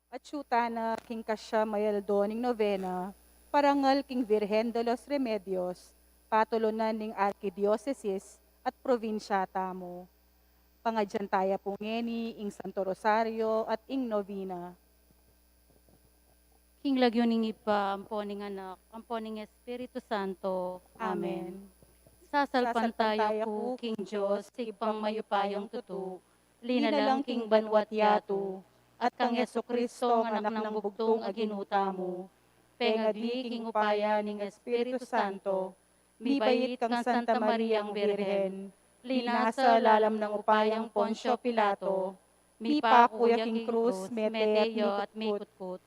Achuta na king kasya mayaldo ning novena, parangal king Virgen de los Remedios, patulunan ning Arkidiocese at probinsya tamo. Pangadyantaya po ngeni, ing Santo Rosario at ing novena. King lagyoning ipa, amponing anak, amponing Espiritu Santo. Amen. Amen. Sasalpan tayo Sasalpantaya ku, ko, King King Diyos, Diyos, tigpang mayupayong tutu, linalang linalang king king banwat banwat yato, yato, at kang Yesu Yeso Kristo, Kristo, ang anak ng bugtong aginuta aginutamo, mo. pengagli king upaya ning Espiritu Santo, mibayit kang Santa Mariang Birhen, linasa lalam ng upayang Poncio Pilato, mipa kuya king krus, meteyo at mikutput,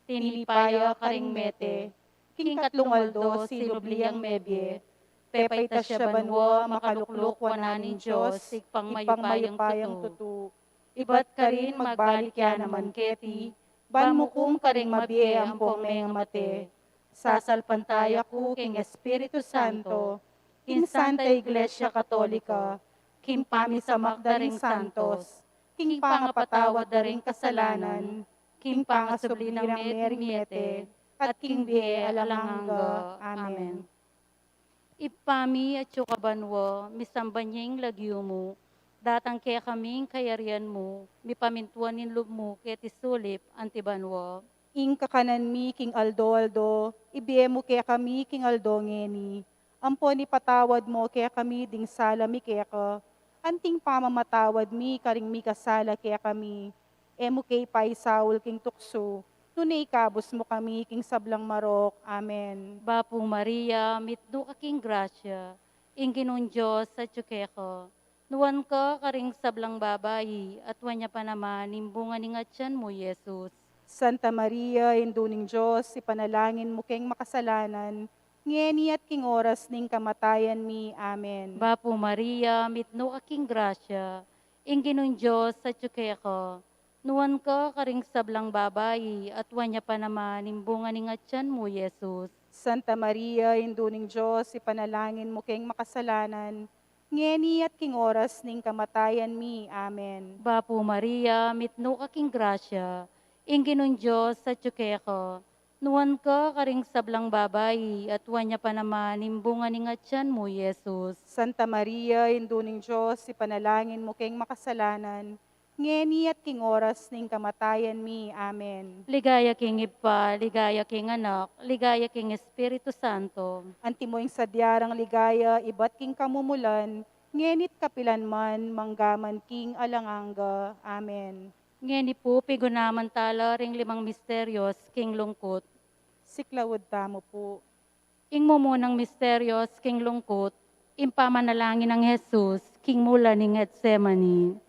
tinipaya karing mete, king katlong aldo si lubliang mebye, pepay tasya banwa makaluklok wananin Diyos, sigpang mayupayang tutu. Ibat ka rin magbalik ya naman keti, banmukum karing mabie ampong meng mate. Sasalpantaya ku king Espiritu Santo, king Santa Iglesia Katolika, king pamisamak daring santos, king pangapatawad daring kasalanan, king pangasubli ng mering mete, at king bie alanganga. Amen. Ipami at yukabanwa, misambanyeng lagyo mo, datang kaya kaming kayarian mo, mipamintuan nin lub mo, kaya tisulip antibanwa. Ing kakanan mi king aldo, ibiye mo kaya kami king aldo ngeni. Ampo ni patawad mo kaya kami ding sala mi kaya ka. Anting pamamatawad mi karing mi kasala kaya kami. Emo kay paisaul king tukso. Tunay kabus mo kami king sablang marok. Amen. Bapu Maria, mitno ka king grasya, ingginon Diyos sa tsukeko. Nuwan ka karing sablang babayi, at wanya pa naman, imbunga ni ngatyan mo, Yesus. Santa Maria, induning Diyos, ipanalangin mo keng makasalanan, ngeni at king oras ning kamatayan mi. Amen. Bapu Maria, mitno ka king grasya, ingginon Diyos sa tsukeko. Nuwan ka karing sablang babayi, at wanya pa naman, imbunga ni ngatyan mo, Yesus. Santa Maria, induning Diyos, ipanalangin mo keng makasalanan, ngeni at king oras ning kamatayan mi. Amen. Bapu Maria, mitno ka king grasya, ingginon Diyos sa tsukeko. Nuwan ka karing sablang babayi, at wanya pa naman, imbunga ni ngatyan mo, Yesus. Santa Maria, induning Diyos, ipanalangin mo keng makasalanan, ngeni at king oras ning kamatayan mi. Amen. Ligaya king ipa, ligaya king anak, ligaya king Espiritu Santo. Antimoing sadyarang ligaya, ibat king kamumulan, ngenit kapilan man, manggaman king alanganga. Amen. Ngeni po, pigunaman tala ring limang misteryos, king lungkot. Siklawod tamo po. Ing mumunang misteryos, king lungkot, impamanalangin ng Jesus, king mula ning Getsemani.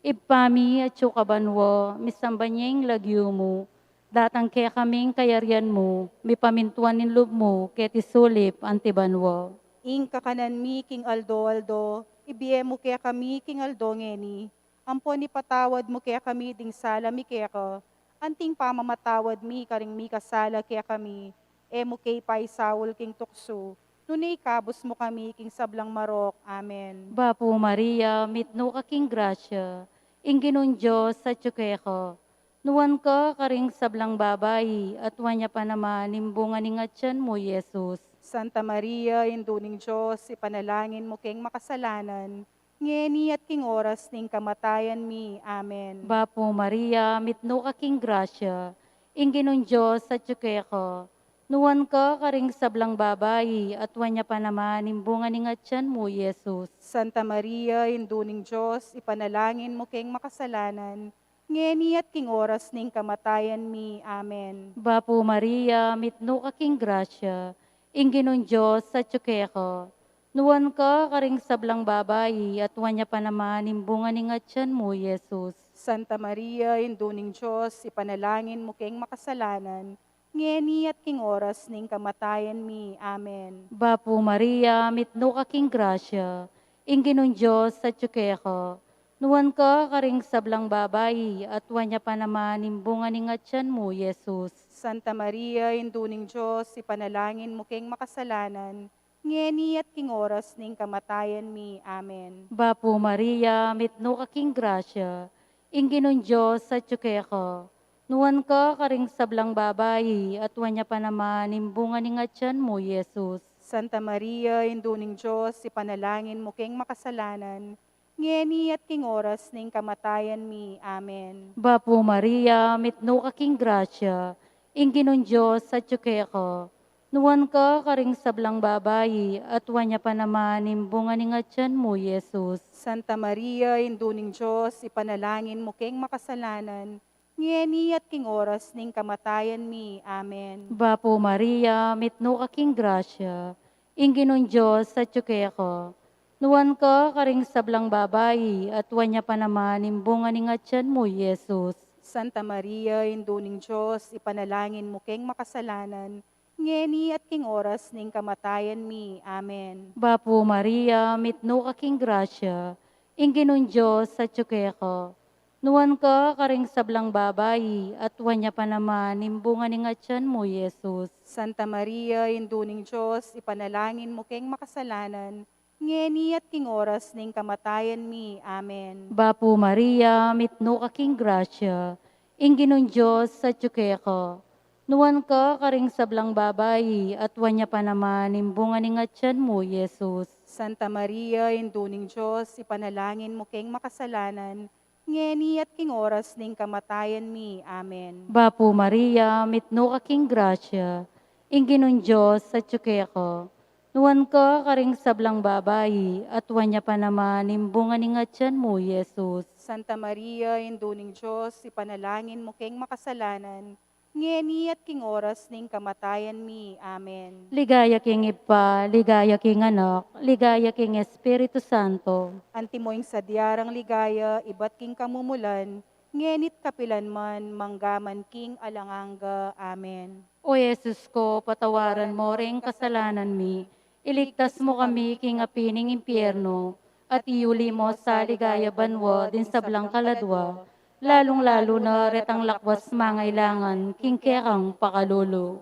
Ipami at yukabanwo, misambanyeng lagyo mo, datang kaya kaming kayarian mo, mipamintuan nin lub mo, kaya tisulip antibanwo. Ing kakanan mi king aldo, ibiye mo kaya kami king aldo ngeni. Ampo ni patawad mo kaya kami ding sala mi kaya ka. Anting pamamatawad mi karing mi kasala kaya kami. Emo kay paisawol king tukso. Nunay kabus mo kami king sablang marok. Amen. Bapu Maria, mitno ka king grasya, ingginon Diyos sa tsukeko. Nuwan ka karing sablang babayi, at wanya pa naman, imbunga ni ngatyan mo, Yesus. Santa Maria, induning Diyos, ipanalangin mo keng makasalanan, ngeni at king oras ning kamatayan mi. Amen. Bapu Maria, mitno ka king grasya, ingginon Diyos sa tsukeko. Nuwan ka karing sablang babayi, at wanya pa naman, imbunga ni ngatyan mo, Yesus. Santa Maria, induning Diyos, ipanalangin mo keng makasalanan, ngeni at king oras ning kamatayan mi. Amen. Bapu Maria, mitno ka king grasya, ingginon Diyos sa tsukeko. Nuwan ka karing sablang babayi, at wanya pa naman, imbunga ni ngatyan mo, Yesus. Santa Maria, induning Diyos, ipanalangin mo keng makasalanan, ngeni at king oras ning kamatayan mi. Amen. Bapu Maria, mitno ka king grasya, ingginon Diyos sa tsukeko. Nuwan ka karing sablang babayi, at wanya pa naman, imbunga ni ngatyan mo, Yesus. Santa Maria, induning Diyos, ipanalangin mo keng makasalanan, ngeni at king oras ning kamatayan mi. Amen. Bapu Maria, mitno ka king grasya, ingginon Diyos sa tsukeko. Nuwan ka karing sablang babayi, at wanya pa naman imbunga ni nga tiyan mo, Yesus. Santa Maria, Induning Diyos, ipanalangin mo king makasalanan, ngeni at king oras ning kamatayan mi. Amen. Bapo Maria, mitno kaking grasya, ingginon Diyos sa tsuke ko. Nuwan ka karing sablang babayi, at wanya pa naman imbunga ni nga tiyan mo, Yesus. Santa Maria, Induning Diyos, ipanalangin mo king makasalanan, ngeni at king oras ning kamatayan mi. Amen. Bapo Maria, mitno kaking grasya, ingginon Diyos sa tsuke ko. Nuwan ka karing sablang babayi, at wanya pa naman imbunga ni nga tiyan mo, Yesus. Santa Maria, Induning Diyos, ipanalangin mo king makasalanan, ngeni at king oras ning kamatayan mi. Amen. Bapo Maria, mitno kaking grasya, ingginon Diyos sa tsuke ko. Nuwan ka karing sablang babayi, at wanya pa naman imbunga ni nga tiyan mo, Yesus. Santa Maria, Induning Diyos, ipanalangin mo king makasalanan, ngeni at king oras ning kamatayan mi. Amen. Bapo Maria, mitno kaking grasya, ingginon Diyos sa tsuke ko. Nuwan ka karing sablang babayi, at wanya pa naman imbunga ni nga tiyan mo, Yesus. Santa Maria, Induning Diyos, ipanalangin mo king makasalanan, ngeni at king oras ning kamatayan mi. Amen. Bapo Maria, mitno kaking grasya, ingginon Diyos sa tsuke ko. Nuwan ka karing sablang babayi, at wanya pa naman imbunga ni nga tiyan mo, Yesus. Santa Maria, Induning Diyos, ipanalangin mo king makasalanan, ngeni at king oras ning kamatayan mi. Amen. Ligaya king Ipa, ligaya king Anak, ligaya king Espiritu Santo. Antimoing sa diyarang ligaya, iba't king kamumulan, ngenit kapilan man, manggaman king alanganga. Amen. O Yesus ko, patawaran mo ring kasalanan mi, iligtas mo kami king apining impyerno, at iuli mo sa ligaya banwa din sa blang kaladwa, lalong-lalo na retang lakwas mangailangan, king kekang pakalulu.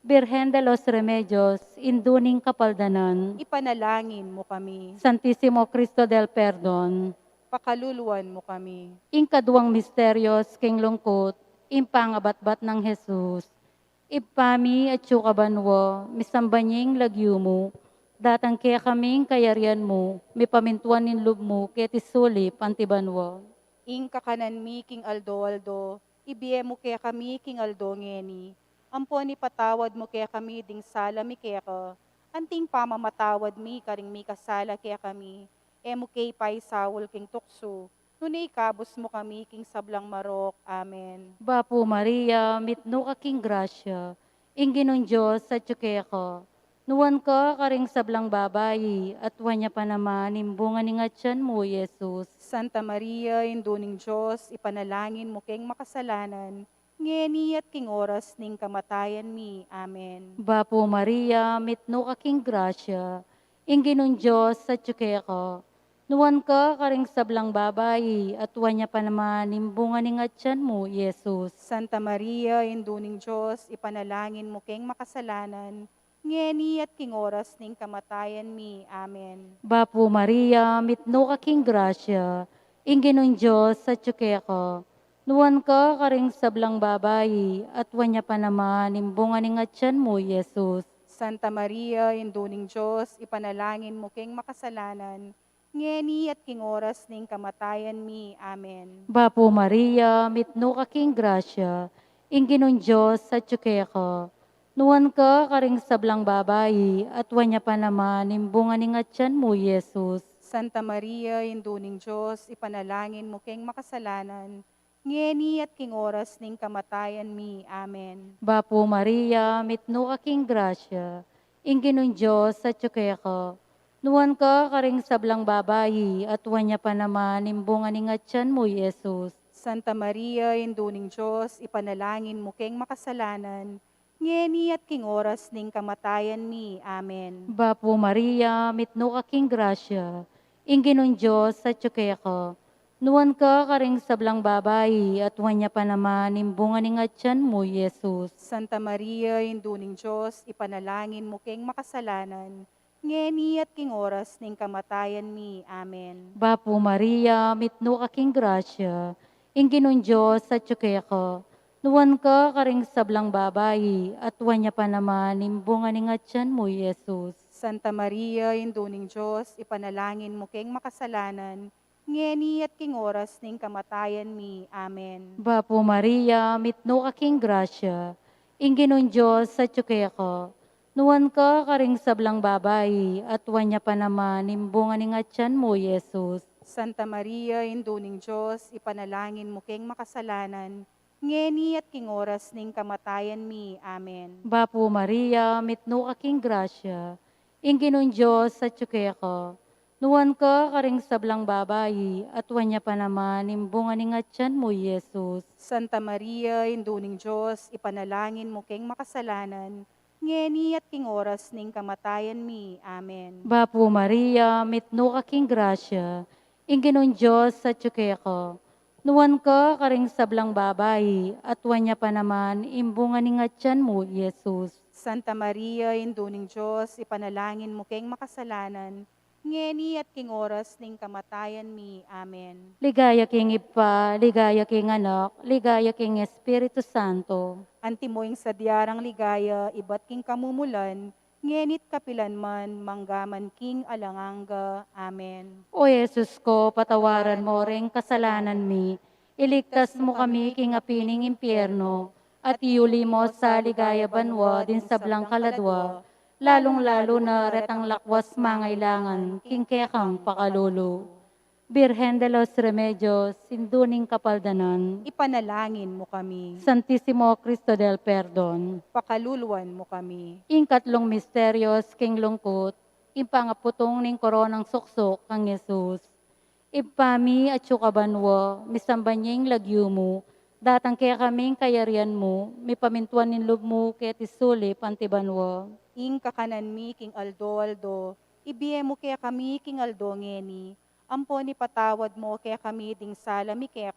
Birhen de los Remedios, induning kapaldanan, Ipanalangin mo kami, Santissimo Cristo del Perdon, pakaluluan mo kami. ing kaduwang misteryos king lungkot, impangabatbat ng Jesus. Ipami at banwo, misambanying lagyumo, datang kaya kaming kayarian mo, may pamintuan nin lub mo, ket isulip antibanwo. Ing kakanan mi king aldo, ibiye mo kaya kami king aldo ngeni. Ampon ipatawad mo kaya kami ding sala mi kaya ka. Anting pamamatawad mi karing mi kasala kaya kami. Emo kay pay sawol king tukso. Nunay kabus mo kami king sablang marok. Amen. Bapo Maria, mitno kaking grasya, ingginon Diyos sa tsuke ko. Nuwan ka karing sablang babayi, at wanya pa naman imbunga ni nga tiyan mo, Yesus. Santa Maria, Induning Diyos, ipanalangin mo king makasalanan, ngeni at king oras ning kamatayan mi. Amen. Bapo Maria, mitno kaking grasya, ingginon Diyos sa tsuke ko. Nuwan ka karing sablang babayi, at wanya pa naman imbunga ni nga tiyan mo, Yesus. Santa Maria, Induning Diyos, ipanalangin mo king makasalanan, ngeni at king oras ning kamatayan mi. Amen. Bapo Maria, mitno kaking grasya, ingginon Diyos sa tsuke ko. Nuwan ka karing sablang babayi, at wanya pa naman imbunga ni nga tiyan mo, Yesus. Santa Maria, Induning Diyos, ipanalangin mo king makasalanan, ngeni at king oras ning kamatayan mi. Amen. Bapo Maria, mitno kaking grasya, ingginon Diyos sa tsuke ko. Nuwan ka karing sablang babayi, at wanya pa naman imbunga ni nga tiyan mo, Yesus. Santa Maria, Induning Diyos, ipanalangin mo king makasalanan, ngeni at king oras ning kamatayan mi. Amen. Bapo Maria, mitno kaking grasya, ingginon Diyos sa tsuke ko. Nuwan ka karing sablang babayi, at wanya pa naman imbunga ni nga tiyan mo, Yesus. Santa Maria, Induning Diyos, ipanalangin mo king makasalanan, ngeni at king oras ning kamatayan mi. Amen. Bapo Maria, mitno kaking grasya, ingginon Diyos sa tsuke ko. Nuwan ka karing sablang babayi, at wanya pa naman imbunga ni nga tiyan mo, Yesus. Santa Maria, Induning Diyos, ipanalangin mo king makasalanan, ngeni at king oras ning kamatayan mi. Amen. Bapo Maria, mitno kaking grasya, ingginon Diyos sa tsuke ko. Nuwan ka karing sablang babayi, at wanya pa naman imbunga ni nga tiyan mo, Jesus. Santa Maria, Induning Diyos, ipanalangin mo keng makasalanan, ngeni at king oras ning kamatayan mi. Amen. Bapo Maria, mitno aking grasya, ingginon Diyos sa tsuke ko. Nuwan ka karing sablang babayi, at wanya pa naman imbunga ni nga tiyan mo, Jesus. Santa Maria, Induning Diyos, ipanalangin mo keng makasalanan, ngeni at king oras ning kamatayan mi. Amen. Bapo Maria, mitno aking grasya, ingginon Diyos sa tsuke ko. Nuwan ka karing sablang babayi, at wanya pa naman imbunga ni nga tiyan mo, Jesus. Santa Maria, Induning Diyos, ipanalangin mo keng makasalanan, ngeni at king oras ning kamatayan mi. Amen. Bapo Maria, mitno aking grasya, ingginon Diyos sa tsuke ko. Nuwan ka karing sablang babayi, at wanya pa naman imbunga ni nga tiyan mo, Jesus. Santa Maria, Induning Diyos, ipanalangin mo keng makasalanan, ngeni at king oras ning kamatayan mi. Amen. Ligaya king Ipa, ligaya king Anak, ligaya king Espiritu Santo. Antimoing sa diyarang ligaya, iba't king kamumulan, ngenit kapilanman, manggaman king alanganga. Amen. O Jesus ko, patawaran mo ring kasalanan mi, iligtas mo kami king apining impyerno, at iuli mo sa ligaya banwa din sa blang kaladwa, lalong-lalo na retang lakwas mangailangan, king kekang pakalulu. Birhen de los Remedios, sinduning kapaldanan, Ipanalangin mo kami. Santissimo Cristo del Perdon, Pakaluluan mo kami. ing misteryos king lungkot, impangaputong ning koronang suksok kang Jesus. Ipami at sukabanwa, misambanyeng lagyumo, datang kaya kaming kayarian mo, mipamintuan nin loob mo kaya tisuli pantibanwa. Ing kakanan mi king aldo, ibiye mo kaya kami king aldo ngeni, ampo ni patawad mo kaya kami ding sala mi kaya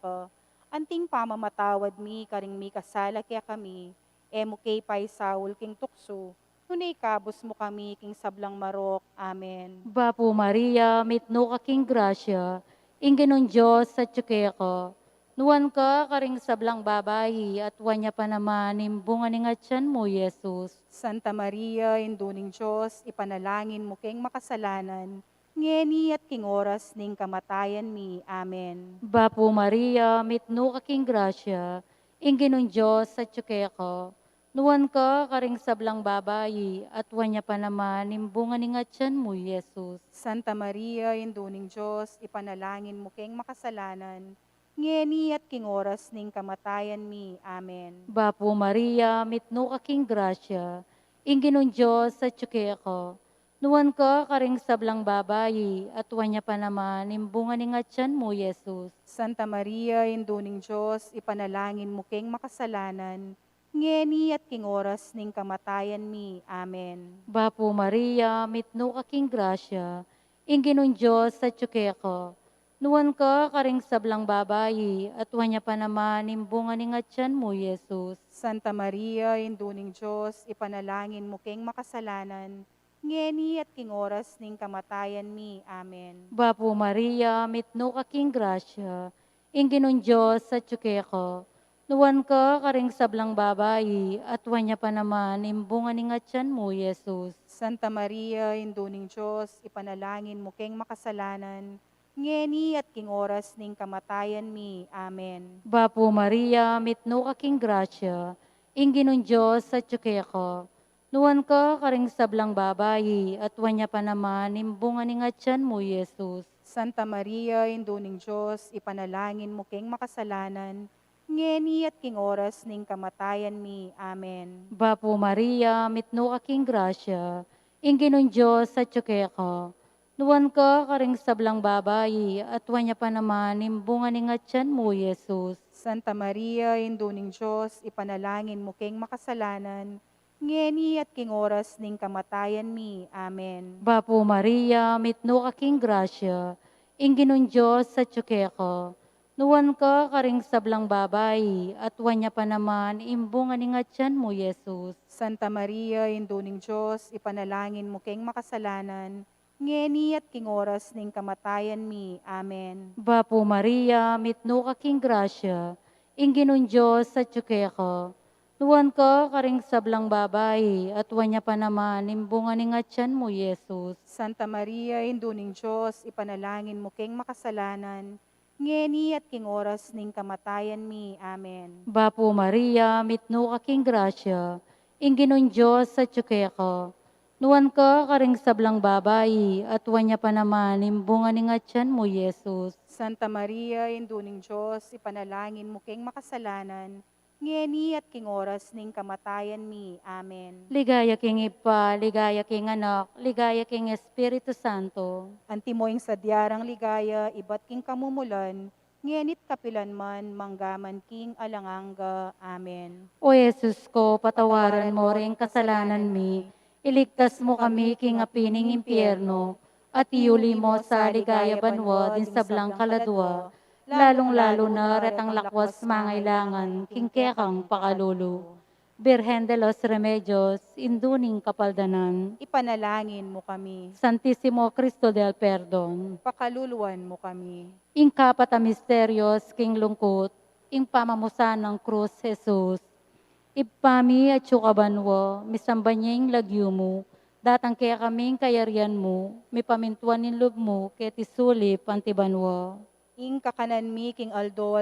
anting pamamatawad mi karing mi kasala kaya kami, emo kay pay Saul king tukso, nunay kabos mo kami king sablang marok. Amen. Bapo Maria, mitno ka king grasya, ingginon Diyos sa tsuke ko. Nuwan ka karing sablang babayi, at wanya pa naman imbunga ni nga tiyan mo, Jesus. Santa Maria, Induning Diyos, ipanalangin mo keng makasalanan, ngeni at king oras ning kamatayan mi. Amen. Bapo Maria, mitno ka king grasya, ingginon Diyos sa tsuke ko. Nuwan ka karing sablang babayi, at wanya pa naman imbunga ni nga tiyan mo, Jesus. Santa Maria, Induning Diyos, ipanalangin mo keng makasalanan, ngeni at king oras ning kamatayan mi. Amen. Bapo Maria, mitno ka king grasya, ingginon Diyos sa tsuke ko. Nuwan ka karing sablang babayi, at wanya pa naman imbunga ni nga tiyan mo, Jesus. Santa Maria, Induning Diyos, ipanalangin mo keng makasalanan, ngeni at king oras ning kamatayan mi. Amen. Bapo Maria, mitno ka king grasya, ingginon Diyos sa tsuke ko. Nuwan ka karing sablang babayi, at wanya pa naman imbunga ni nga tiyan mo, Jesus. Santa Maria, Induning Diyos, ipanalangin mo keng makasalanan, ngeni at king oras ning kamatayan mi. Amen. Bapo Maria, mitno ka king grasya, ingginon Diyos sa tsuke ko. Nuwan ka karing sablang babayi, at wanya pa naman imbunga ni nga tiyan mo, Jesus. Santa Maria, Induning Diyos, ipanalangin mo keng makasalanan, ngeni at king oras ning kamatayan mi. Amen. Bapo Maria, mitno ka king grasya, ingginon Diyos sa tsuke ko. Nuwan ka karing sablang babayi, at wanya pa naman imbunga ni nga tiyan mo, Jesus. Santa Maria, Induning Diyos, ipanalangin mo keng makasalanan, ngeni at king oras ning kamatayan mi. Amen. Bapo Maria, mitno ka king grasya, ingginon Diyos sa tsuke ko. Nuwan ka karing sablang babayi, at wanya pa naman imbunga ni nga tiyan mo, Jesus. Santa Maria, Induning Diyos, ipanalangin mo keng makasalanan, ngeni at king oras ning kamatayan mi. Amen. Bapo Maria, mitno ka king grasya, ingginon Diyos sa tsuke ko. Nuwan ka karing sablang babayi, at wanya pa naman imbunga ni nga tiyan mo, Jesus. Santa Maria, Induning Diyos, ipanalangin mo keng makasalanan, ngeni at king oras ning kamatayan mi. Amen. Bapo Maria, mitno ka king grasya, Ingginon Diyos sa tsukeko. Nuwan ka karing sablang babae, at wanya pa naman imbunga ni nga tiyan mo, Yesus. Santa Maria, Induning Diyos, ipanalangin mo keng makasalanan, ngeni at king oras ning kamatayan mi. Amen. Bapo Maria, mitno kaking grasya, ingginon Diyos sa tsukeko. Nuwan ka karing sablang babae, at wanya pa naman imbunga ni nga tiyan mo, Yesus. Santa Maria, Induning Diyos, ipanalangin mo keng makasalanan, ngeni at king oras ning kamatayan mi. Amen. Ligaya king Ipa, ligaya king Anak, ligaya king Espiritu Santo. Antimoing sa diarang ligaya, ibat king kamumulan, ngenit kapilan man, manggaman king alanganga. Amen. O Yesus ko, patawaran mo rin kasalanan mi, iligtas mo kami king apining impyerno, at iuli mo sa ligaya banwa din sa blang kaladwa, lalong-lalo na retang lakwas mangailangan, king kekang pakalulu. Birhen de los Remedios, induning kapaldanan, Ipanalangin mo kami, Santissimo Cristo del Perdon, pakaluluan mo kami. ing kapata misterios, king lungkot, ing pamamusan ng krus, Jesus. Ipami at sukabanwo, misambanya ing lagyo mo, datang kaya kaming kayarian mo, may pamintuan nin loob mo, kaya tisulip antibanwo. Ing kakanan mi king aldo,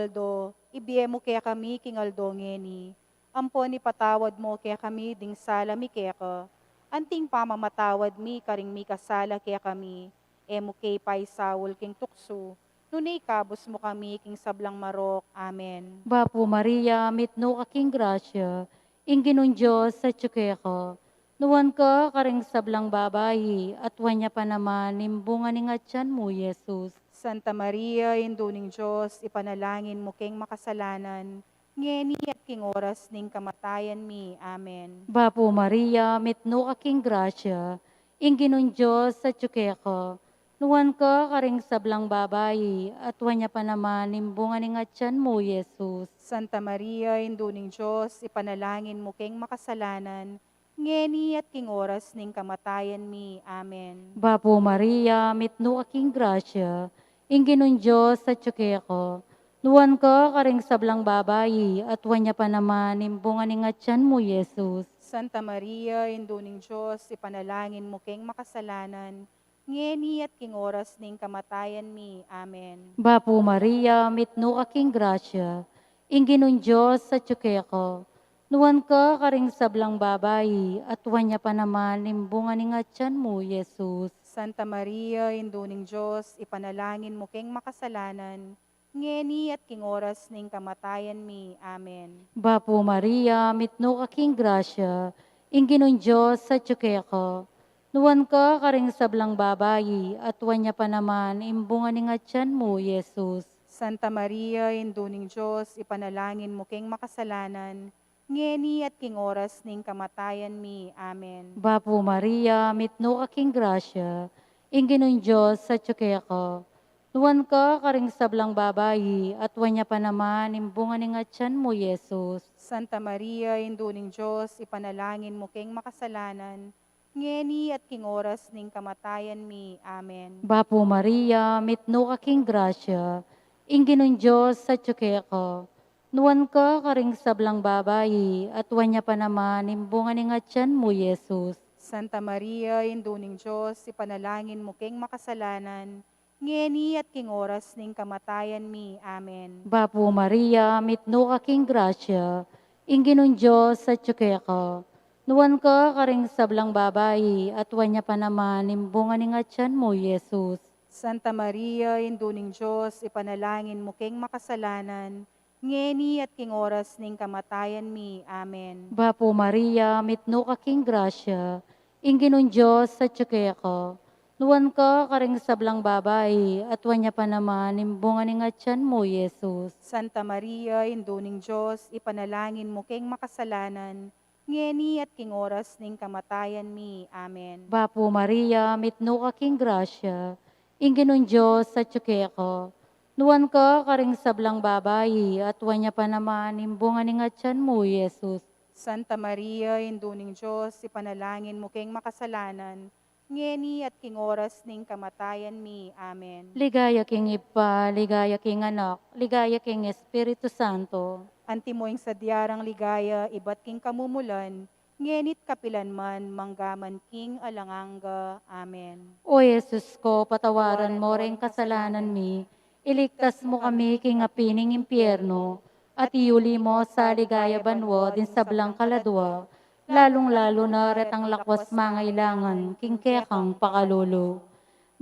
ibiye mo kaya kami king aldo ngeni. Ampon ipatawad mo kaya kami ding sala mi kaya ka. Anting pamamatawad mi karing mi kasala kaya kami. Emo kay pay sawol king tukso. Nunay kabos mo kami king sablang marok. Amen. Bapo Maria, mitno kaking grasya, ingginon Diyos sa tsukeko. Nuwan ka karing sablang babayi, at wanya pa naman imbunga ni nga tiyan mo, Yesus. Santa Maria, Induning Diyos, ipanalangin mo keng makasalanan, ngeni at king oras ning kamatayan mi. Amen. Bapo Maria, mitno kaking grasya, ingginon Diyos sa tsukeko. Nuwan ka karing sablang babayi, at wanya pa naman imbunga ni nga tiyan mo, Yesus. Santa Maria, Induning Diyos, ipanalangin mo keng makasalanan, ngeni at king oras ning kamatayan mi. Amen. Bapo Maria, mitno kaking grasya, ingginon Diyos sa tsukeko. Nuwan ka karing sablang babayi, at wanya pa naman imbunga ni nga tiyan mo, Yesus. Santa Maria, Induning Diyos, ipanalangin mo keng makasalanan, ngeni at king oras ning kamatayan mi. Amen. Bapo Maria, mitno kaking grasya, ingginon Diyos sa tsukeko. Nuwan ka karing sablang babayi, at wanya pa naman imbunga ni nga tiyan mo, Yesus. Santa Maria, Induning Diyos, ipanalangin mo keng makasalanan, ngeni at king oras ning kamatayan mi. Amen. Bapo Maria, mitno kaking grasya, ingginon Diyos sa tsukeko. Nuwan ka karing sablang babayi, at wanya pa naman imbunga ni nga tiyan mo, Yesus. Santa Maria, Induning Diyos, ipanalangin mo keng makasalanan, ngeni at king oras ning kamatayan mi. Amen. Bapo Maria, mitno kaking grasya, ingginon Diyos sa tsukeko. Nuwan ka karing sablang babayi, at wanya pa naman imbunga ni nga tiyan mo, Yesus. Santa Maria, Induning Diyos, ipanalangin mo keng makasalanan, ngeni at king oras ning kamatayan mi. Amen. Bapo Maria, mitno kaking grasya, ingginon Diyos sa tsukeko. Nuwan ka karing sablang babayi, at wanya pa naman imbunga ni nga tiyan mo, Yesus. Santa Maria, Induning Diyos, ipanalangin mo keng makasalanan, ngeni at king oras ning kamatayan mi. Amen. Bapo Maria, mitno kaking grasya, ingginon Diyos sa tsukeko. Nuwan ka karing sablang babayi, at wanya pa naman imbunga ni nga tiyan mo, Yesus. Santa Maria, Induning Diyos, ipanalangin mo keng makasalanan, ngeni at king oras ning kamatayan mi. Amen. Bapo Maria, mitno kaking grasya, ingginon Diyos sa tsukeko. Nuwan ka karing sablang babayi, at wanya pa naman imbunga ni nga tiyan mo, Yesus. Santa Maria, Induning Diyos, ipanalangin mo keng makasalanan, ngeni at king oras ning kamatayan mi. Amen. Bapo Maria, mitno kaking grasya, ingginon Diyos sa tsukeko. Nuwan ka karing sablang babayi, at wanya pa naman imbunga ni nga tiyan mo, Yesus. Santa Maria, Induning Diyos, ipanalangin mo keng makasalanan, ngeni at king oras ning kamatayan mi. Amen. Ligaya king Ipa, ligaya king Anak, ligaya king Espiritu Santo. Antimoing sa diarang ligaya, iba't king kamumulan, ngenit kapilan man, manggaman king alanganga. Amen. O Yesus ko, patawaran mo rin kasalanan mi, iligtas mo kami king apining impyerno, at iuli mo sa ligaya banwo din sa blang kaladwa, lalong-lalo na retang lakwas mangailangan, king kekang pakalulu.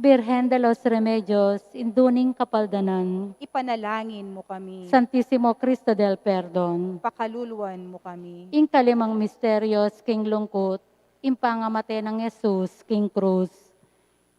Birhen de los Remedios, induning kapaldanan, Ipanalangin mo kami. Santissimo Cristo del Perdon, Pakaluluan mo kami. ing kalimang misteryos, king lungkot, impangamate ng Jesus, king krus.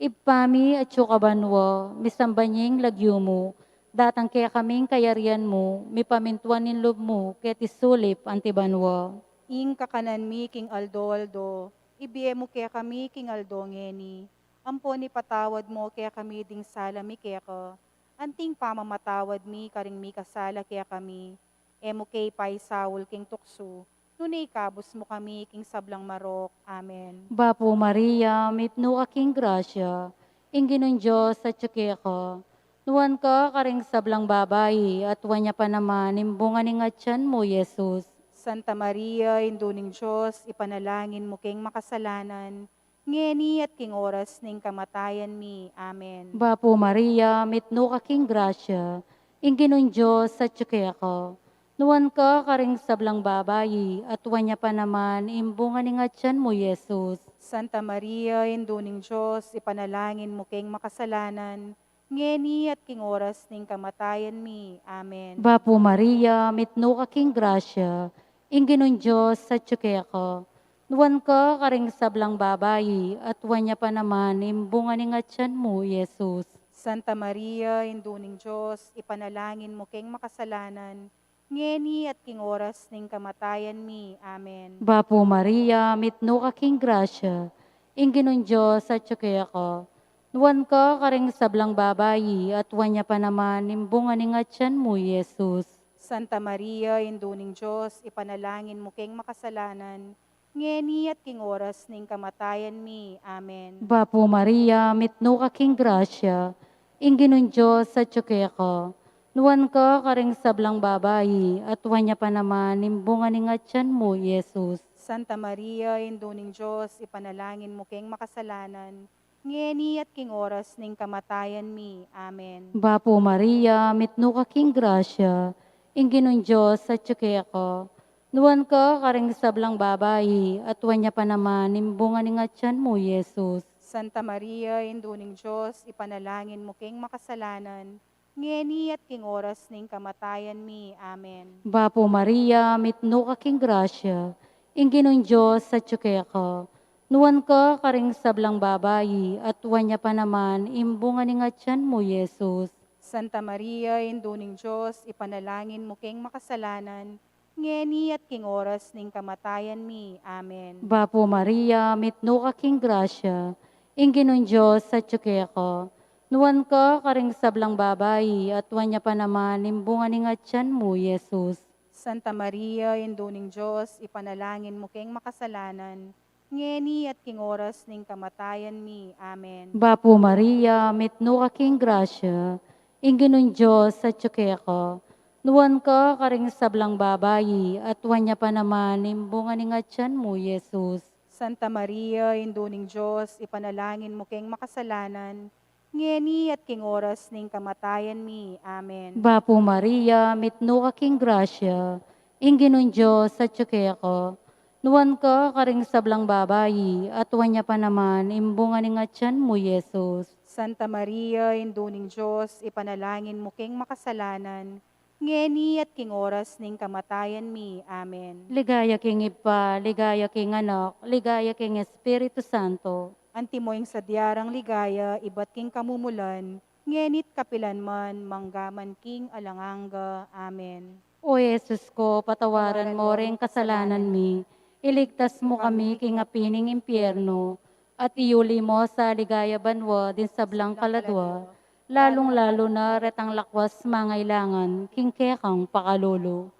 Ipami at sukabanwa, misambanying lagyumo, datang kaya kaming kayarian mo, mipamintuan nin lob mo, ket isulip antibanwa. Ing kakanan mi king Aldo, ibiye mo kaya kami king Aldo ngeni. Ampon ipatawad mo kaya kami ding sala mi kaya ka. Anting pamamatawad mi karing mi kasala kaya kami. Emo kay pay sawul king tukso. Nunay kabus mo kami king sablang marok. Amen. Bapo Maria, mitno aking grasya, inginon Diyos at ka. Nuwan ka karing sablang babayi, at wanya pa naman, imbungan ng atyan mo, Yesus. Santa Maria, induning Diyos, ipanalangin mo king makasalanan. Ngeni at king oras ning kamatayan mi. Amen. Bapo Maria, mitno aking grasya, inginon Diyos at ka. Nuwan ka karing sablang babayi, at wanya pa naman, imbungan ng atyan mo, Yesus. Santa Maria, induning Diyos, ipanalangin mo king makasalanan. Ngeni at king oras ning kamatayan mi. Amen. Bapo Maria, mitno aking grasya, inginon Diyos sa ka. Nuwan ka karing sablang babayi, at wanya pa naman, imbungan ng atyan mo, Yesus. Santa Maria, induning Diyos, ipanalangin mo king makasalanan. Ngeni at king oras ning kamatayan mi. Amen. Bapo Maria, mitno aking grasya, inginon Diyos sa ka. Nuwan ka karing sablang babayi, at wanya pa naman, imbungan ng atyan mo, Yesus. Santa Maria, induning Diyos, ipanalangin mo king makasalanan. Ngeni at king oras ning kamatayan mi. Amen. Bapo Maria, mitno aking grasya, inginon Diyos sa ka. Nuwan ka karing sablang babayi, at wanya pa naman, imbungan ng atyan mo, Yesus. Santa Maria, induning Diyos, ipanalangin mo king makasalanan. Ngeni at king oras ning kamatayan mi. Amen. Bapo Maria, mitno aking grasya, inginon Diyos sa ka. Nuwan ka karing sablang babayi, at wanya pa naman, imbungan ng atyan mo, Yesus. Santa Maria, induning Diyos, ipanalangin mo king makasalanan. Ngeni at king oras ning kamatayan mi. Amen. Bapo Maria, mitno aking grasya, inginon Diyos sa ka. Nuwan ka karing sablang babayi, at wanya pa naman, imbungan ng atyan mo, Yesus. Santa Maria, induning Diyos, ipanalangin mo king makasalanan. Ngeni at king oras ning kamatayan mi. Amen. Bapo Maria, mitno aking grasya, inginon Diyos sa ka. Nuwan ka karing sablang babayi, at wanya pa naman, imbungan ng atyan mo, Yesus. Santa Maria, induning Diyos, ipanalangin mo king makasalanan. Ngeni at king oras ning kamatayan mi. Amen. Bapo Maria, mitno aking grasya, inginon Diyos sa ka. Nuwan ka karing sablang babayi, at wanya pa naman, imbungan ng atyan mo, Yesus. Santa Maria, induning Diyos, ipanalangin mo king makasalanan. Ngeni at king oras ning kamatayan mi. Amen. Bapo Maria, mitno aking grasya, inginon Diyos sa ka. Nuwan ka karing sablang babayi, at wanya pa naman, imbungan ng atyan mo, Yesus. Santa Maria, induning Diyos, ipanalangin mo king makasalanan. Ngeni at king oras ning kamatayan mi. Amen. Ligaya king Ipa, ligaya king Anak, ligaya king Espiritu Santo. Antimoing sa diarang ligaya, iba't king kamumulan, ngenit kapilan man, manggaman king alanganga. Amen. O Yesus ko, patawaran mo rin kasalanan mi, iligtas mo kami king apining impyerno, at iuli mo sa ligaya banwa din sa blang kaladwa, lalong-lalo na retang lakwas mangailangan, king kekang pakalulu.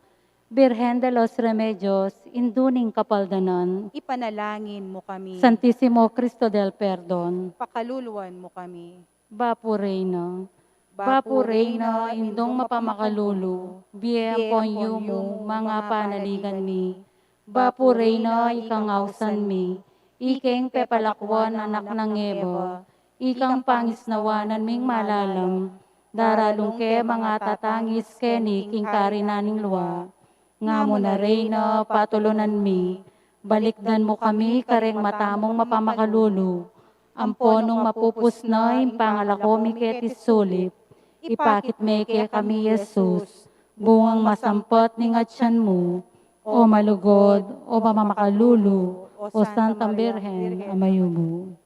Birhen de los Remedios, induning kapaldanan. Ipanalangin mo kami. Santissimo Cristo del Perdon. Pakaluluwan mo kami. Bapu Reina. Bapu Reina, indong mapamakalulu. Biyempon yumu, mga panaligan mi. Bapu Reina, ikang ausan mi. Ikeng pepalakwan anak ng Eva. Ikang pangisnawanan ming malalam. Daralong ke mga tatangis keni king karinaning luwa. Nga mo na Reina, patulunan mi. Balikdan mo kami kareng matamong mapamakalulu. Amponong mapupusnoy, pangalako mi ketis sulip. Ipakit me ke kami Jesus. Bungang masampot ni ngatsan mo. O malugod, o mamakalulu, o Santang Birhen, amayubo.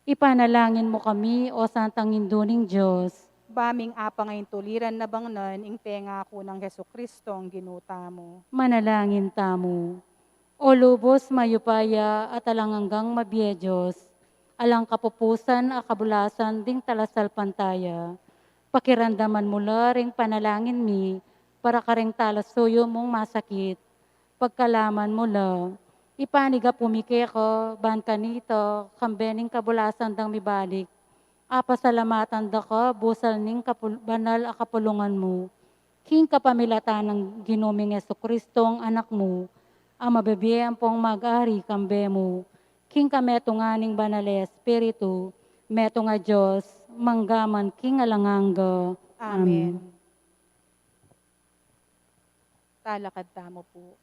Ipanalangin mo kami, o Santang Induning Diyos. Baming apa ngayon tuliran na bangnan, ing pengako ng Heso Kristo ang ginuta mo. Manalangin tamo. O lubos mayupaya at alanganggang mabiyejos, alang kapupusan a kabulasan ding talasal pantaya. Pakirandaman mula ring panalangin mi, para kareng talasuyo mong masakit. Pagkalaman mula, ipaniga pumike ko, ban kanito, kambening kabulasan dang mibalik. Apasalamatan da ka, busal ning banal a kapulungan mo. King kapamilatan ng ginuming Jesucristo ang anak mo, ang mabibiyang pong mag-ari kambe mo. King kametunganing banal Espiritu, meto nga Diyos, manggaman king alanganga. Amen. Talakad tamo po.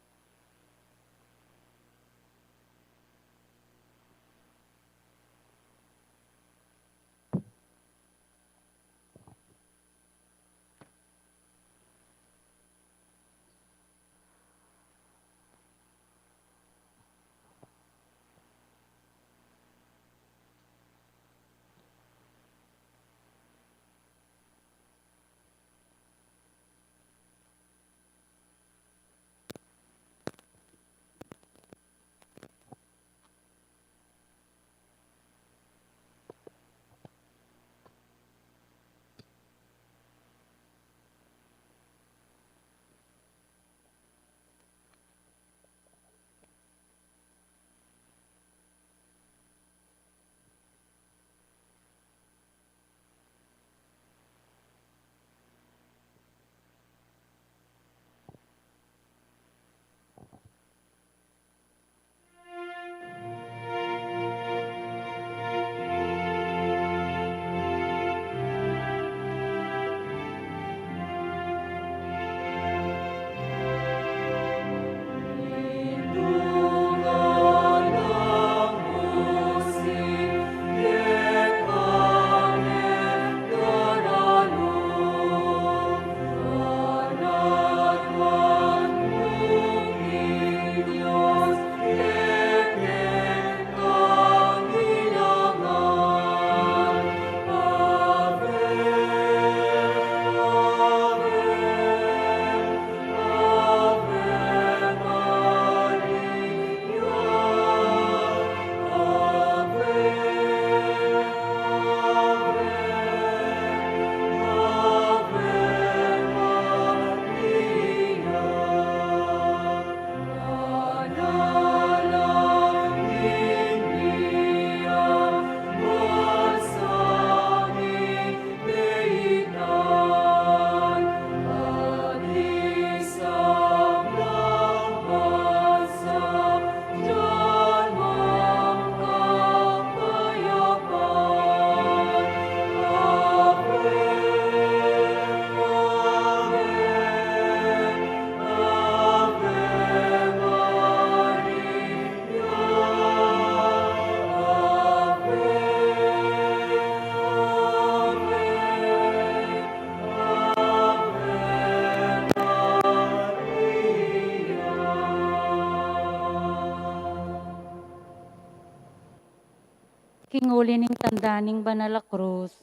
Kinguli ning tandaning banal a krus.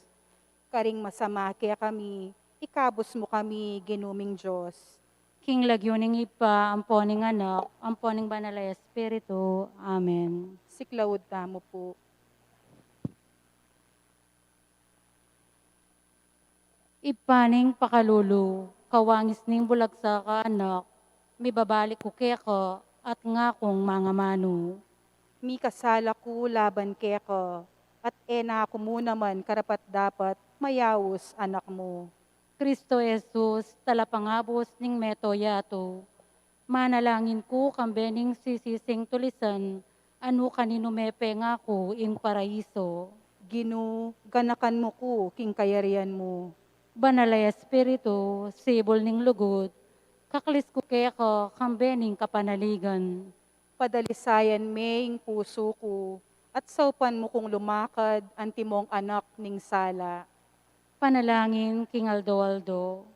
Karing masama kaya kami, ikabos mo kami, ginuming Diyos. King lagyuning ipa, amponing anak, amponing banal a Espiritu. Amen. Siklawod tamo po. Ipaning pakalulu, kawangis ning bulag sa kaanak, mibabalik ko keko at nga kong mga mano. Mi kasala ko laban keko, at ena ko mo naman karapat dapat mayawos anak mo. Kristo Jesus, talapangabos ning meto yato, manalangin ko kambening sisising tulisan, ano kanino mepe nga ko ing paraiso. Ginu, ganakan mo ko king kayarian mo. Banalay Espiritu, sibol ning lugod, kaklis ko keko kambening kapanaligan. Padalisayan me ing puso ko, at saupan mo kong lumakad ang timong anak ning sala. Panalangin king Aldo.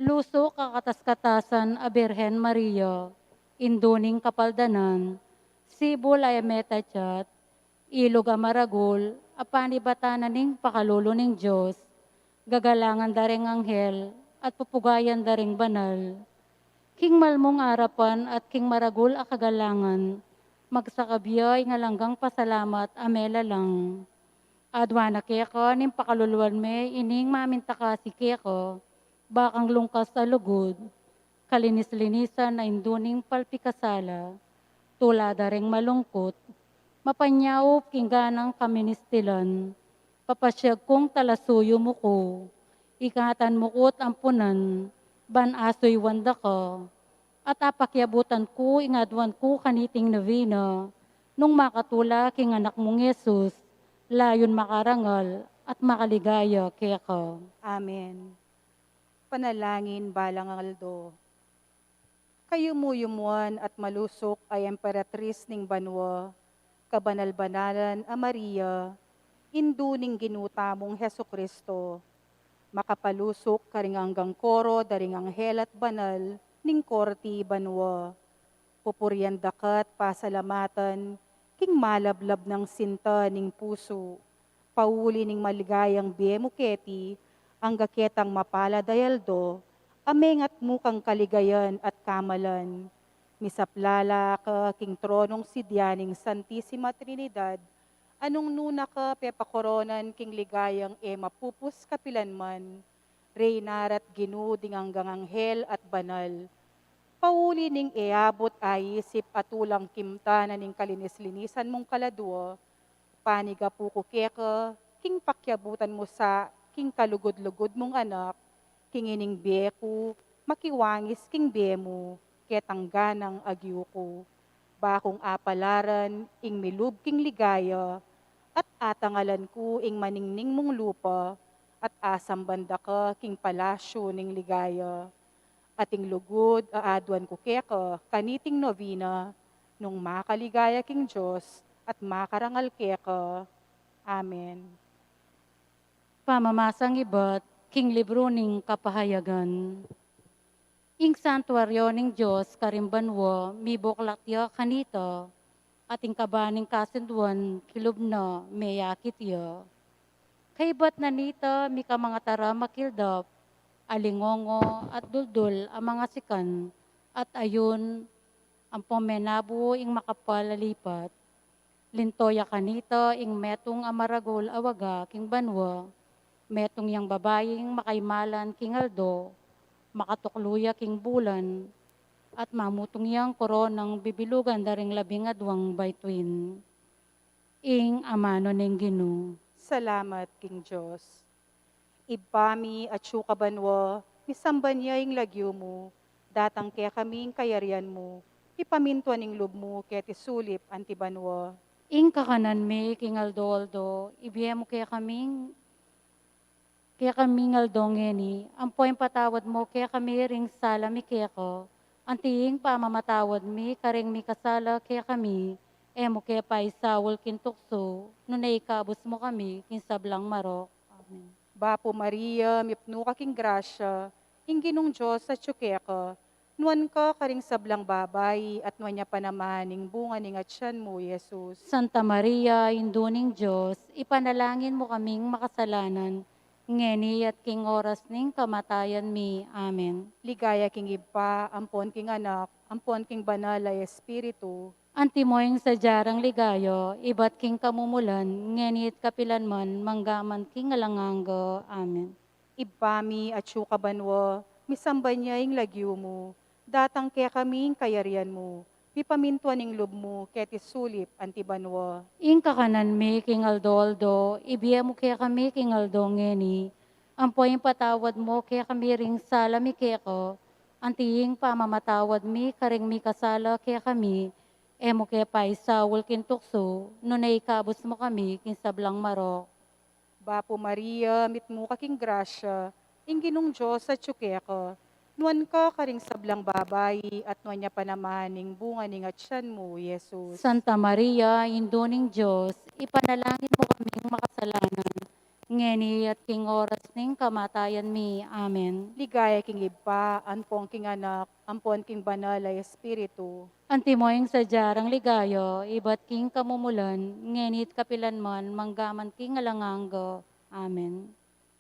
Luso kakatas-katasan a Birhen Maria, induning kapaldanan, sibol ay metachat, ilog a maragul, a panibatanan ning pakalolo ning Diyos, gagalangan daring anghel, at pupugayan daring banal. King malmong arapan at king maragul a kagalangan, magsakabiyay nga langgang pasalamat amela lang. Adwana keko ning pakaluluan me ining mamintaka si keko, bakang lungkas sa lugod, kalinis-linisan na induning palpikasala, tulada ring malungkot, mapanyaw kingganang kaministilan, papasyag kong talasuyo mo ko, ikatan mo ko't ampunan, banasoy wanda ka, at apakyabutan ko ingadwan ko kaniting novena, nung makatula king anak mong Yesus, layon makarangal at makaligaya kaya ka. Amen. Panalangin balang Aldo. Kayumuyumuan at malusok ay emperatris ning banwa, kabanal-banalan a Maria, induning ginuta mong Heso Kristo, makapalusok karing hanggang koro daring anghel at banal ning korti banwa. Pupuryan dakat pasalamatan, king malablab ng sinta ning puso, pauli ning maligayang biyemuketi, ang gaketang mapala dayaldo, amengat mukang kaligayan at kamalan. Misaplala ka king tronong sidyaning Santissima Trinidad, anong nuna ka pepakoronan king ligayang mapupus kapilanman, reynarat ginuding hanggang anghel at banal. Pauli ning iabot ayisip at ulang kimtanan ning kalinis-linisan mong kaladwa, paniga puko keka, king pakyabutan mo sa king kalugod-lugod mong anak, king ining beku, makiwangis king bemo, ketangganang agyuko. Bakong apalaran, ing milub king ligaya, at atangalan ko ing maningning mong lupa, at asam banda ka king palasyo ning ligaya. Ating lugod, aadwan ko keka, kaniting novena, nung makaligaya king Diyos, at makarangal keka. Amen. Pamamasang iba't king libro ning kapahayagan. Ing santuaryo ning Diyos karimbanwa miboklatya kanito, ating kabaning kasinduan kilubna meyakitya. Kaibat na nita mika mga tara makildap, alingongo at duldul ang mga sikan, at ayun ang pomenabo ing makapalalipat. Lintoya kanita ing metong amaragol awaga king banwa, metong yang babaying makaimalan king Aldo, makatukluya king bulan, at mamutong yang koronang bibilugan daring labing adwang baytwin. Ing amano ning Ginoo. Salamat king Diyos. Ibami at syukabanwa, misamban niya ing lagyo mo, datang kaya kaming kayarian mo, ipamintuan ing lub mo kaya tisulip antibanwa. Ing kakanan mi king Aldo, ibiyemo kaya kaming aldongeni, ampoy patawad mo kaya kami ring sala mi kaya ko, antiing pamamatawad mi karing mi kasala kaya kami, emo kaya pa isawol kintukso, nunay ikabos mo kami kinsablang marok. Amen. Bapo Maria, mipno ka king grasya, ing ginong Diyos sa tsukeka, nuan ka karing sablang babay, at nuan niya panamaning bunga ning atyan mo, Jesus. Santa Maria, induning Diyos, ipanalangin mo kaming makasalanan, ngeni at king oras ning kamatayan mi. Amen. Ligaya king ipa, ampon king anak, ampon king banal ay espiritu, Antimoying sa jarang ligayo, ibat king kamumulan, ngenit kapilanman, manggaman king alanganggo. Amen. ibami at syukabanwa, misamba niya ing lagyo mo, datang kaya kaming kayarian mo, pipamintuan ing lub mo, ket isulip antibanwa. Ing kakanan mi king aldo, ibiya mo kaya kami king aldo ngeni. Ampoy patawad mo kaya kami ring sala mi kaya ko. Antiing pamamatawad mi karing mi kasala kaya kami. Emo kaya paisa kin tukso, nunay kabos mo kami kin sablang marok. Bapo Maria, mitmo kaking grasya, ing Diyos sa tsukeka, nuan ka karing sablang babayi, at nuan niya pa naman ing bunga ning atyan mo, Yesus. Santa Maria, Induning Diyos, ipanalangin mo kaming makasalanan. Ngeni at king oras ning kamatayan mi. Amen. Ligaya king iba, anpong king anak, ampon king banal ay espiritu. Antimoying sa jarang ligayo, ibat king kamumulan, ngenit kapilan man, manggaman king alanganggo. Amen.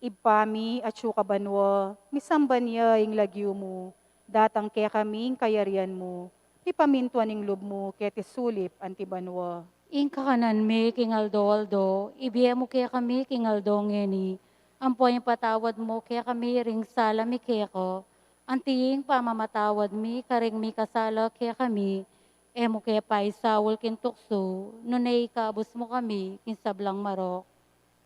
Ipami at banwa, misamban niya ing lagyo mo, datang kaya kaming kayarian mo, ipamintuan ing lub mo, ket isulip antibanwa. Ing kakanan mi king aldo, ibiya mo kaya kami king aldo ngeni, ampoy patawad mo kaya kami ring sala mi kaya ko, antiing pamamatawad mi karing mi kasala kaya kami, emo kaya paisawol kin tukso, nunay kabos mo kami kin sablang marok.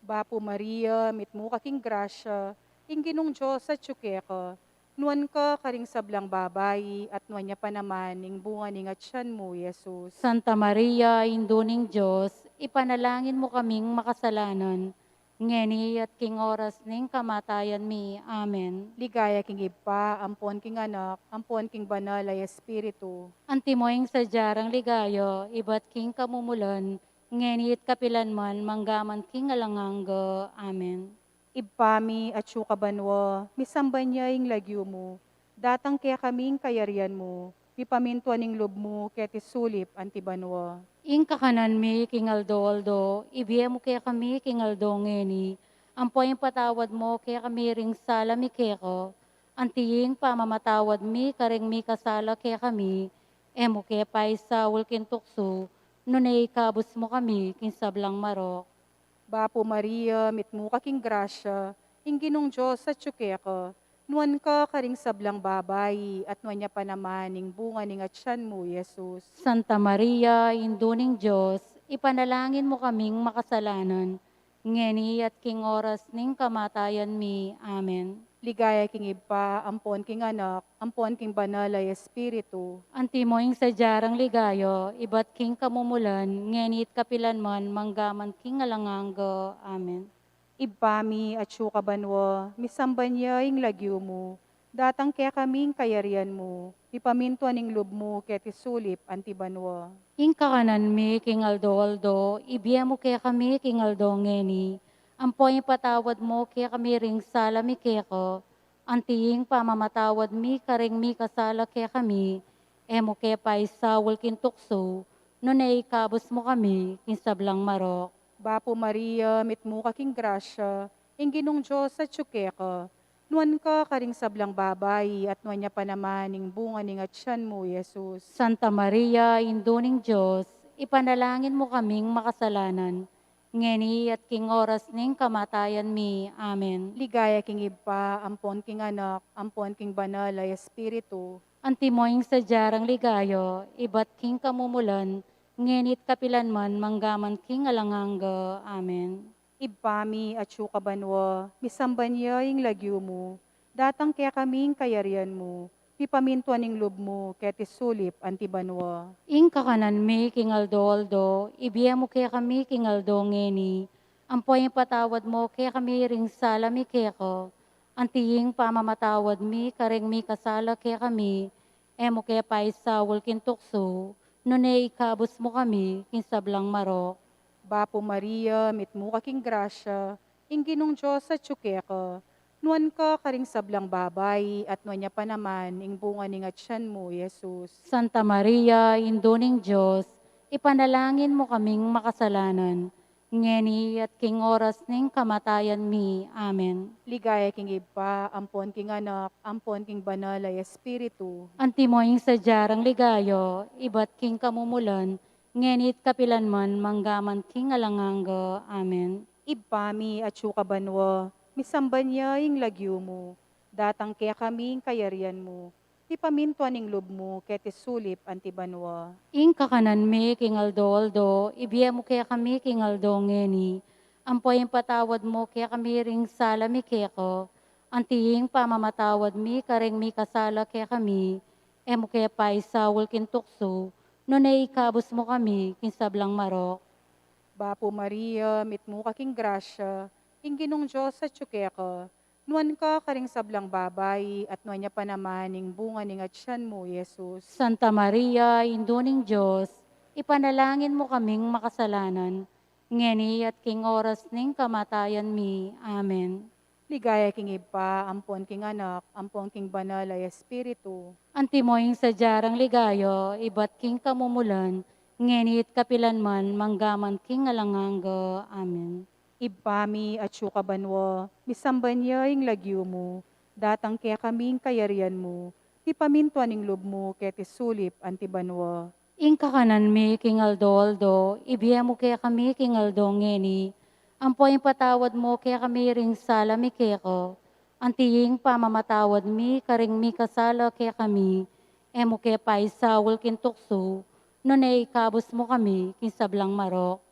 Bapo Maria, mitmo kaking grasya, ing Diyos sa tsukeka, nuan ka karing sablang babayi, at nuan niya pa naman ing bunga ning atyan mo, Yesus. Santa Maria, Induning Diyos, ipanalangin mo kaming makasalanan, ngeni at king oras ning kamatayan mi. Amen. Ligaya king ipa, ampon king anak, ampon king banal ay espiritu. Antimoying sa jarang ligayo, ibat king kamumulan, ngenit kapilan man, manggaman king alanganggo. Amen. Ibpami at banwa, misamban niya ing lagyo mo, datang kaya kaming kayarian mo, pipamintuan ing lub mo, ket isulip antibanwa. Ing kakanan mi king aldo, ibiya mo kaya kami king aldo ngeni, ampoy patawad mo kaya kami ring sala mi keko, antiing pamamatawad mi karing mi kasala kaya kami, emo kaya paisa kin tukso, nunay kabos mo kami kin sablang marok. Bapo Maria, mitmo kaking grasya, ing Diyos sa tsukeka, nuan ka karing sablang babayi, at nuan niya pa naman ing bunga ning atyan mo, Yesus. Santa Maria, Induning Diyos, ipanalangin mo kaming makasalanan, ngeni at king oras ning kamatayan mi. Amen. Ligaya king ipa, ampon king anak, ampon king banal ay espiritu. Antimoing sa jarang ligayo, ibat king kamumulan, ngenit kapilan man, manggaman king alanganggo. Amen. Ibpami at banwa, misamban niya ing lagyo mo, datang kaya kaming kayarian mo, ipamintuan ing lub mo, ket isulip antibanwa. Ing kakanan mi, king aldo, ibiya mo kaya kami, king aldo ngeni, ampoy patawad mo kaya kami ring sala mi keko, antiing pamamatawad mi karing mi kasala kaya kami, emo kaya paisawol kin tukso, nunay kabos mo kami, kin sablang marok. Bapo Maria, mitmo kaking grasya, ing Diyos sa tsukeka, nuan ka karing sablang babayi, at nuan niya pa naman ing bunga ning atyan mo, Yesus. Santa Maria, Induning Diyos, ipanalangin mo kaming makasalanan, ngeni at king oras ning kamatayan mi. Amen. Ligaya king ipa, ampon king anak, ampon king banal ay espiritu. Antimoying sa jarang ligayo, ibat king kamumulan, ngenit kapilan man, manggaman king alanganggo. Amen. Ibpami at banwa, misamban niya ing lagyo mo, datang kaya kaming kayarian mo, pipamintuan ing lub mo, ket isulip antibanwa. Ing kakanan mi, king aldo, ibiya mo kaya kami, king aldo ngeni, ampoy patawad mo kaya kami ring sala mi keko, antiing pamamatawad mi karing mi kasala kaya kami, emo kaya paisawol kin tukso, nunay ikabos mo kami kin sablang marok. Bapo Maria, mitmo kaking grasya, ing Diyos sa tsukeka, nuan ka karing sablang babayi, at nuan niya pa naman ing bunga ning atyan mo, Yesus. Santa Maria, Induning Diyos, ipanalangin mo kaming makasalanan, ngeni at king oras ning kamatayan mi. Amen. Ligaya king ipa, ampon king anak, ampon king banal ay espiritu. Antimoying sa jarang ligayo, ibat king kamumulan, ngenit kapilan man, manggaman king alanganggo. Amen. Ibpami at banwa, misamban niya ing lagyo mo, datang kaya kaming kayarian mo. Ti pamintuan ning loob mo, ket ti sulip anti banwa. Ing kakanan mi kingaldo-aldo, ibiya mo kaya kami kingaldo ngeni. Ampoy ang patawad mo kaya kami ring sala mi keko. Antiying pamamatawad mi kareng mi kasala kaya kami. Emo kaya pa isawol kintukso, no naikabos mo kami kinsablang marok. Bapo Maria, mitmo kaking grasya, ingginong Diyos sa tsukeka. Nuan ka karing sablang babay, at nuan niya pa naman ning bunga ning atyan mo, Yesus. Santa Maria, Induning Diyos, ipanalangin mo kaming makasalanan, ngeni at king oras ning kamatayan mi. Amen. Ligaya king ipa, ampon king anak, ampon king banal ay espiritu. Antimoing sa jarang ligayo, ibat king kamumulan, ngenit kapilan man, manggaman king alanganggo. Amen. Ibpami at syuka banwa, misamban niya ing lagyo mo, datang kaya kaming kayarian mo, ti pamintuan ning loob mo, ket ti sulip anti banwa. Ing kakanan mi king aldo-aldo, ibiya mo kaya kami king aldo ngeni, ampoy patawad mo kaya kami ring sala mi keko, antiying pamamatawad mi karing mi kasala kaya kami, emo kaya pa isawol kintukso, no naikabos mo kami kinsablang marok.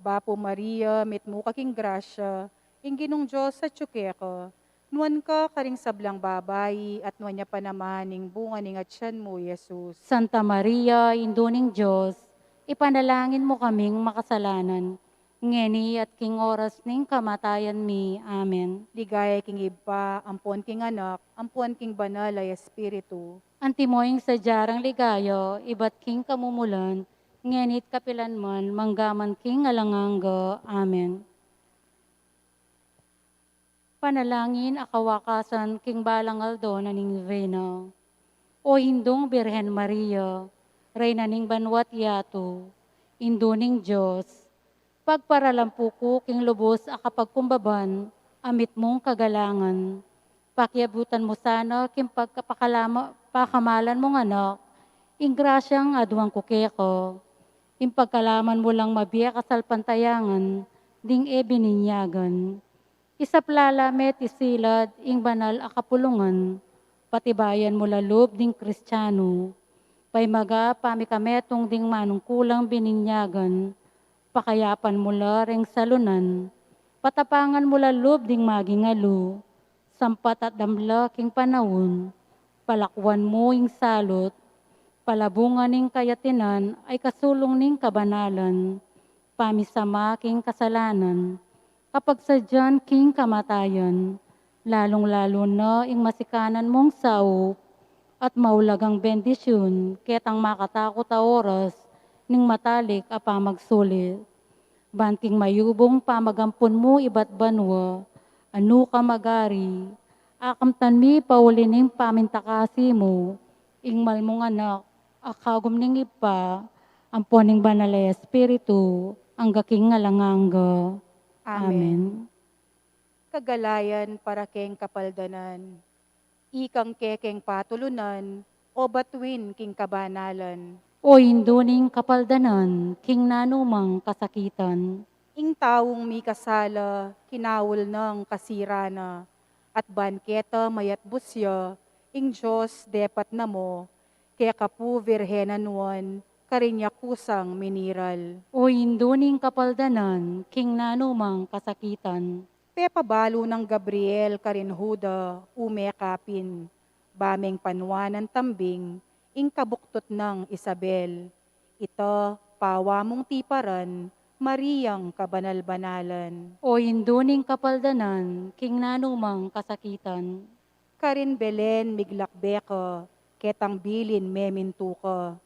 Bapo Maria, mitmo kaking grasya, ingginong Diyos sa tsukeka. Nuan ka karing sablang babay, at nuan niya pa naman ning bunga ning atyan mo, Yesus. Santa Maria, Induning Diyos, ipanalangin mo kaming makasalanan, ngeni at king oras ning kamatayan mi. Amen. Ligaya king iba, ampon king anak, ampon king banal ay espiritu. Antimoing sa jarang ligayo, ibat king kamumulan, ngenit kapilan man, manggaman king alanganggo. Amen. Panalangin akawakasan king balangaldo na ning Vena. O hindong Birhen Maria, Reyna ning banwat yato, Indo ning Diyos, pagparalampu ko king lubos akapagkumbaban, amit mong kagalangan. Pakiabutan mo sana king pakamalan mong anak, ing grasyang aduang kukeko, ing pagkalaman mo lang mabiya kasalpantayangan, ding bininyagan. Isaplala met isilad, ing banal akapulungan, patibayan mo lalob ding Kristiyano, pay maga pamikametong ding manungkulang bininyagan, pakayapan mula ring salunan, patapangan mula loob ding magingalo, sampat at damla king panahon, palakwan mo ing salot, palabungan ning kayatinan ay kasulong ning kabanalan, pamisama king kasalanan, kapag sadyan king kamatayan, lalong-lalo na ing masikanan mong sao, at maulagang bendisyon, ketang makatakot a oras, ning matalik a pamagsulit. Banting mayubong pamagampon mo ibat banwa, anu ka magari, akamtan mi paulining pamintakasi mo, ing malmong anak, akagom ning ipa, amponing banalay espiritu, ang gaking ngalanganga. Amen. Kagalayan para keng kapaldanan. Ikang kekeng patulunan, o batuin king kabanalan. O induning kapaldanan, king nanumang kasakitan. Ing taong mi kasala, kinawol ng kasirana, at banketa mayat busya, ing Diyos depat na mo, kaya kapu virhenan nuan, karinya kusang miniral. O induning kapaldanan, king nanumang kasakitan. Pepabalo ng Gabriel karinhuda, umekapin, bameng panwanan tambing, ing kabuktot ng Isabel. Ito, pawa mong tiparan, Mariyang kabanal-banalan. O induning kapaldanan, king nanumang kasakitan. Karin Belen miglakbeka, ketang bilin memintuka.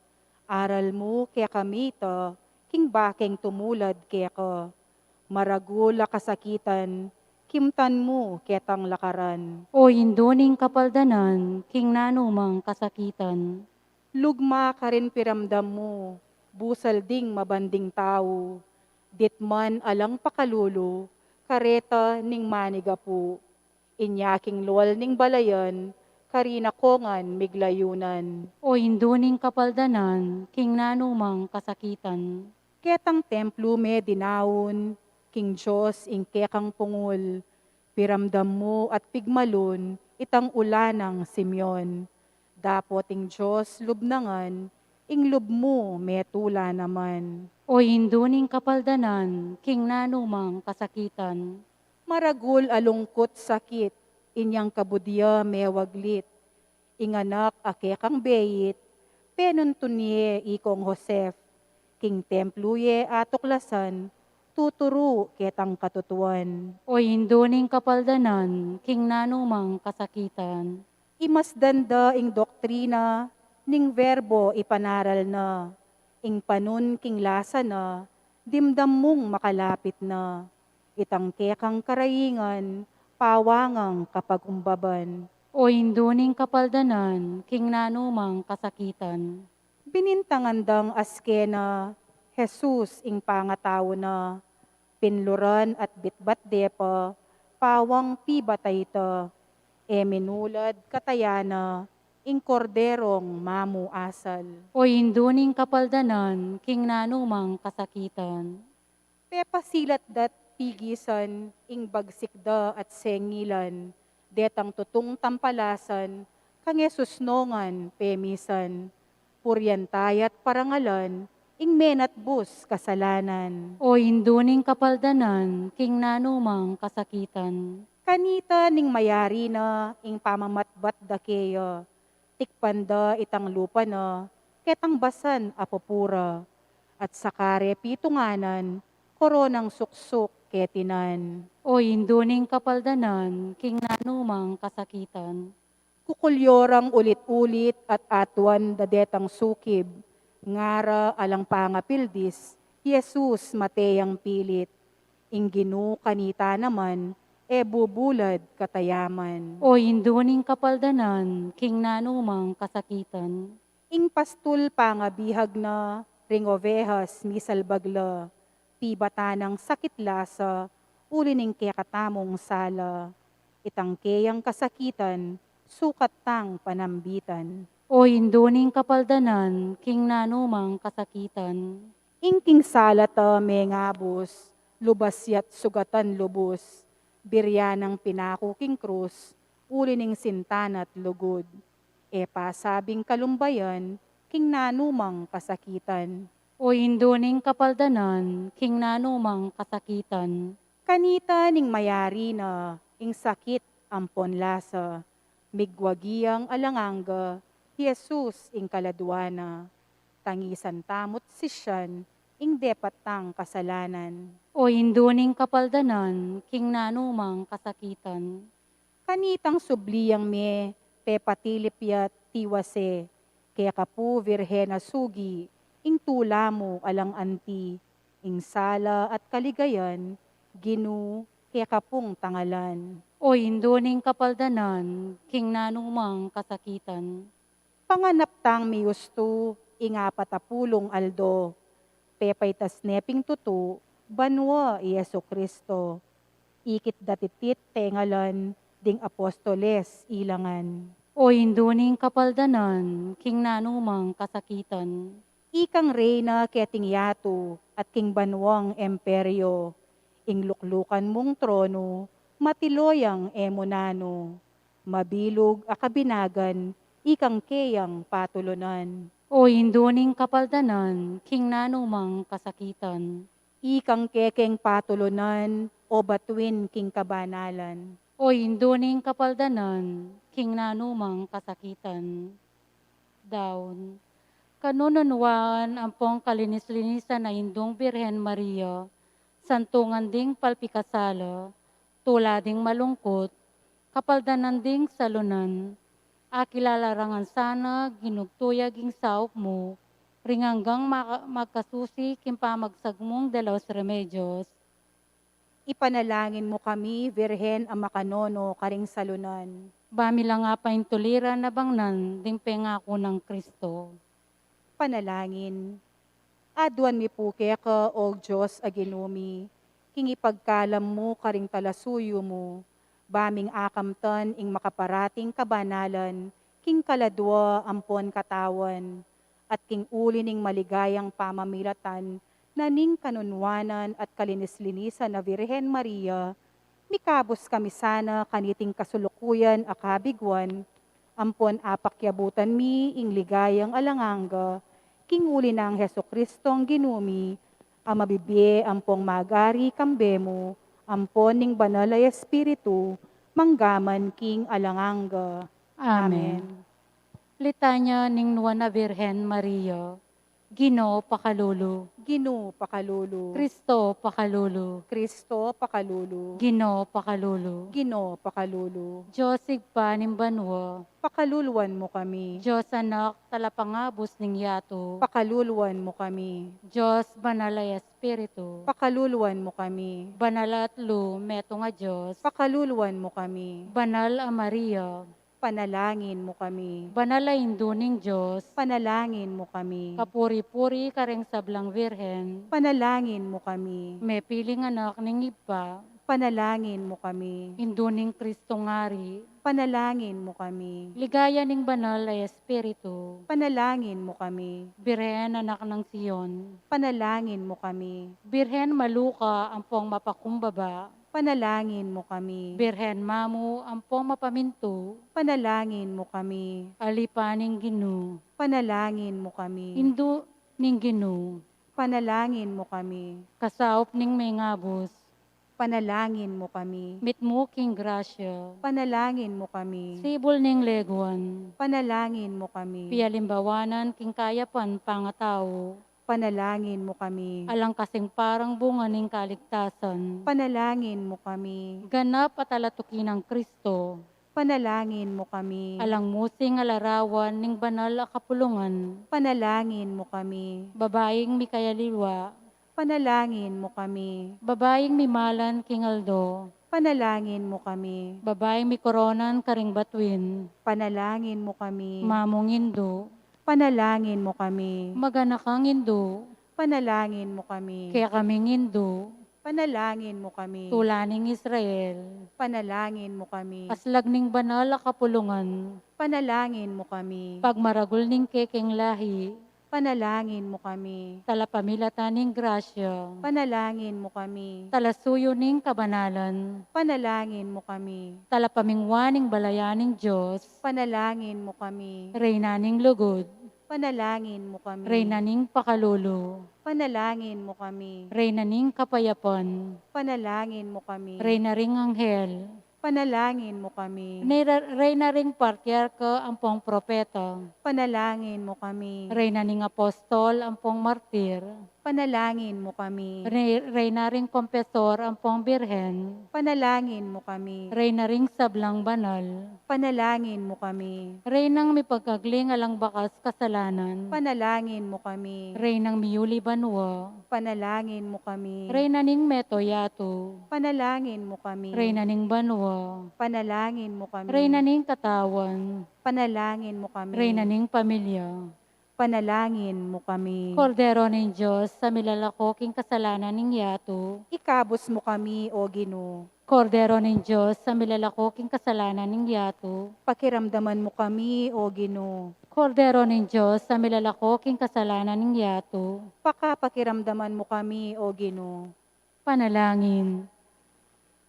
Aral mo kaya kami ito, king baking tumulad kaya ka. Maragula kasakitan, kimtan mo ketang lakaran. O induning kapaldanan, king nanumang kasakitan. Lugma ka rin piramdam mo, busal ding mabanding tao. Ditman alang pakalulo, kareta ning maniga po. Inyaking luwal ning balayan, karina kongan miglayunan. O induning kapaldanan, king nanumang kasakitan. Ketang templo me dinaon, king Diyos ing kekang pungol. Piramdam mo at pigmalon, itang ulanang Simeon. Dapot ing Diyos lubnangan, ing lub mo metula naman. O hinduning kapaldanan, king nanumang kasakitan. Maragul alungkot sakit, inyang kabudya mewaglit. Inganak ake kang beyit, penon tunye ikong Josef. King templuye atuklasan, tuturo ketang katutuan. O hinduning kapaldanan, king nanumang kasakitan. Imasdanda ing doktrina, ning verbo ipanaral na. Ing panun king lasa na, dimdam mong makalapit na. Itangke kang karayingan, pawangang kapagumbaban. O hinduning kapaldanan, king nanumang kasakitan. Binintangandang askena, Jesus ing pangataw na. Pinluran at bitbat depa, pawang pibatay ta. Minulad katayana, ing korderong mamu asal. O hinduning kapaldanan, king nanumang kasakitan. Pepasilat dat pigisan, ing bagsikda at sengilan, detang tutong tampalasan, kang Yesusnongan pemisan, puryantayat parangalan, ing menat bus kasalanan. O hinduning kapaldanan, king nanumang kasakitan. Kanita ning mayari na, ing pamamatbat da keya, tikpanda itang lupa na, ketang basan apopura, at sakare pitunganan, koronang suksok ketinan. O hinduning kapaldanan, king nanumang kasakitan. Kukulyorang ulit-ulit at atuan dadetang sukib, ngara alang pangapildis, Jesus mateyang pilit, ingginu kanita naman, bubulad katayaman. O hinduning kapaldanan, king nanumang kasakitan. Ing pastul pangabihag na, ring ovehas misalbagla, pibata ng sakit lasa, ulining kekatamong sala, itangkeyang kasakitan, sukat tang panambitan. O hinduning kapaldanan, king nanumang kasakitan. Ingking salata mengabos, lubasyat sugatan lubos, biryanang pinakuking krus, ulining sintanat lugod. Pasabing kalumbayan, king nanumang kasakitan. O hinduning kapaldanan, king nanumang kasakitan. Kanita ning mayari na, ing sakit ampon lasa, migwagiyang alanganga, Jesus ing kaladwana, tangisan tamot sisyan, ing depatang kasalanan. O hinduning kapaldanan, king nanumang kasakitan. Kanitang subliyang me, pepatilipyat tiwase, kaya kapu virhena sugi, ing tula mo alang anti, ing sala at kaligayan, ginu, kaya kapung tangalan. O hinduning kapaldanan, king nanumang kasakitan. Panganaptang miusto, ingapatapulong aldo, pepay tasneping tutu, banwa Yeso Kristo. Ikit datitit tengalan, ding apostoles ilangan. O hinduning kapaldanan, king nanumang kasakitan. Ikang reyna keting yato, at king banwang emperyo, ing luklukan mong trono, matiloyang emonano, mabilog akabinagan, ikang keyang patulunan. O hinduning kapaldanan, king nanumang kasakitan. Ikang kekeng patulunan, o batuin king kabanalan. O hinduning kapaldanan, king nanumang kasakitan. Down. Kanununwaan ampong kalinis-linisan na Hindong Birhen Maria, santungan ding palpikasala, tula ding malungkot, kapaldanan ding salunan, akilalarangan sana ginugtuyag ing saop mo, ringanggang magkasusi kimpamagsag mong dalaws remedios. Ipanalangin mo kami, Virhen ang makanono karing salunan. Bamila nga pa intulira na bangnan, ding pengako ng Kristo. Panalangin. Aduan mi puke ka, O Diyos aginumi, kingi pagkalam mo karing talasuyo mo, baming akamtan ing makaparating kabanalan, king kaladwa ampon katawan, at king uli ning maligayang pamamilatan, na ning kanunwanan at kalinis-linisan na Virhen Maria, Mikabos kami sana kaniting kasulukuyan akabigwan, ampon apakyabutan mi ing ligayang alanganga, kinguli ng Heso Kristong ginumi, ang mabibye ampong magari kambemo, ampon ning banal ay espiritu, manggaman king alanganga. Amen. Litanya ning Nuwana Birhen Maria, Ginoo pakalulu, Ginoo pakalulu, Kristo pakalulu, Kristo pakalulu, Ginoo pakalulu, Ginoo pakalulu. Diyos igpanim banwa, Pakaluluwan mo kami, Diyos anak talapangabos ning yato, pakaluluwan mo kami, Diyos banalay espiritu, pakaluluwan mo kami, banal at lu meto nga Diyos, pakaluluwan mo kami, banal a Maria, panalangin mo kami, banalay induning Diyos, panalangin mo kami, kapuri-puri kareng sablang Virhen, panalangin mo kami, may piling anak ning iba, panalangin mo kami, induning Kristo ngari, panalangin mo kami, ligaya ning banal ay espiritu, panalangin mo kami, Birhen anak ng Siyon, panalangin mo kami, Birhen maluka ampong mapakumbaba, panalangin mo kami, Birhen mamu ampong mapaminto, panalangin mo kami, alipaning Ginu, panalangin mo kami, Hindu ning Ginu, panalangin mo kami, kasaop ning may ngabos, panalangin mo kami, mitmu king grasya, panalangin mo kami, sibol ning leguan, panalangin mo kami, pialimbawanan king kayapan pangatao, panalangin mo kami, alang kasing parang bunga ning kaligtasan, panalangin mo kami, ganap at alatukin ng Kristo, panalangin mo kami, alang musing alarawan ning banal a kapulungan, panalangin mo kami, babaeng mikayaliwa, panalangin mo kami, babaeng mimalan king Aldo, panalangin mo kami, babaeng mikoronan karing batwin, panalangin mo kami, mamong Indo, panalangin mo kami, maganakang Indo, panalangin mo kami, kaya kaming Indo, panalangin mo kami, tulaning Israel, panalangin mo kami, aslag ning banal a kapulungan, panalangin mo kami, pagmaragul ning kekeng lahi, panalangin mo kami, talapamilatan ning grasya, panalangin mo kami, talasuyo ning kabanalan, panalangin mo kami, talapamingwaning balayaning Diyos, panalangin mo kami, reyna ning lugod, panalangin mo kami, reyna ning pakalulu, panalangin mo kami, reyna ning kapayapan, panalangin mo kami, reyna ring anghel, panalangin mo kami, reyna ring patriarka ampong propeta, panalangin mo kami, reyna ning apostol ampong martir, panalangin mo kami, reyna ring kompesor ampong birhen, panalangin mo kami, reyna ring sablang banal, panalangin mo kami, reynang mipagkagling alang bakas kasalanan, panalangin mo kami, reynang miuli banwa, panalangin mo kami, reyna ning metoyato, panalangin mo kami, reyna ning banwa, panalangin mo kami, reyna ning katawan, panalangin mo kami, reyna ning pamilya, panalangin mo kami, Kordero ning Diyos sa milalakoking kasalanan ning yato, ikabos mo kami, O Ginoo, Kordero ning Diyos sa milalakoking kasalanan ning yato, pakiramdaman mo kami, O Ginoo, Kordero ning Diyos sa milalakoking kasalanan ning yato, pakiramdaman mo kami, O Ginoo, panalangin.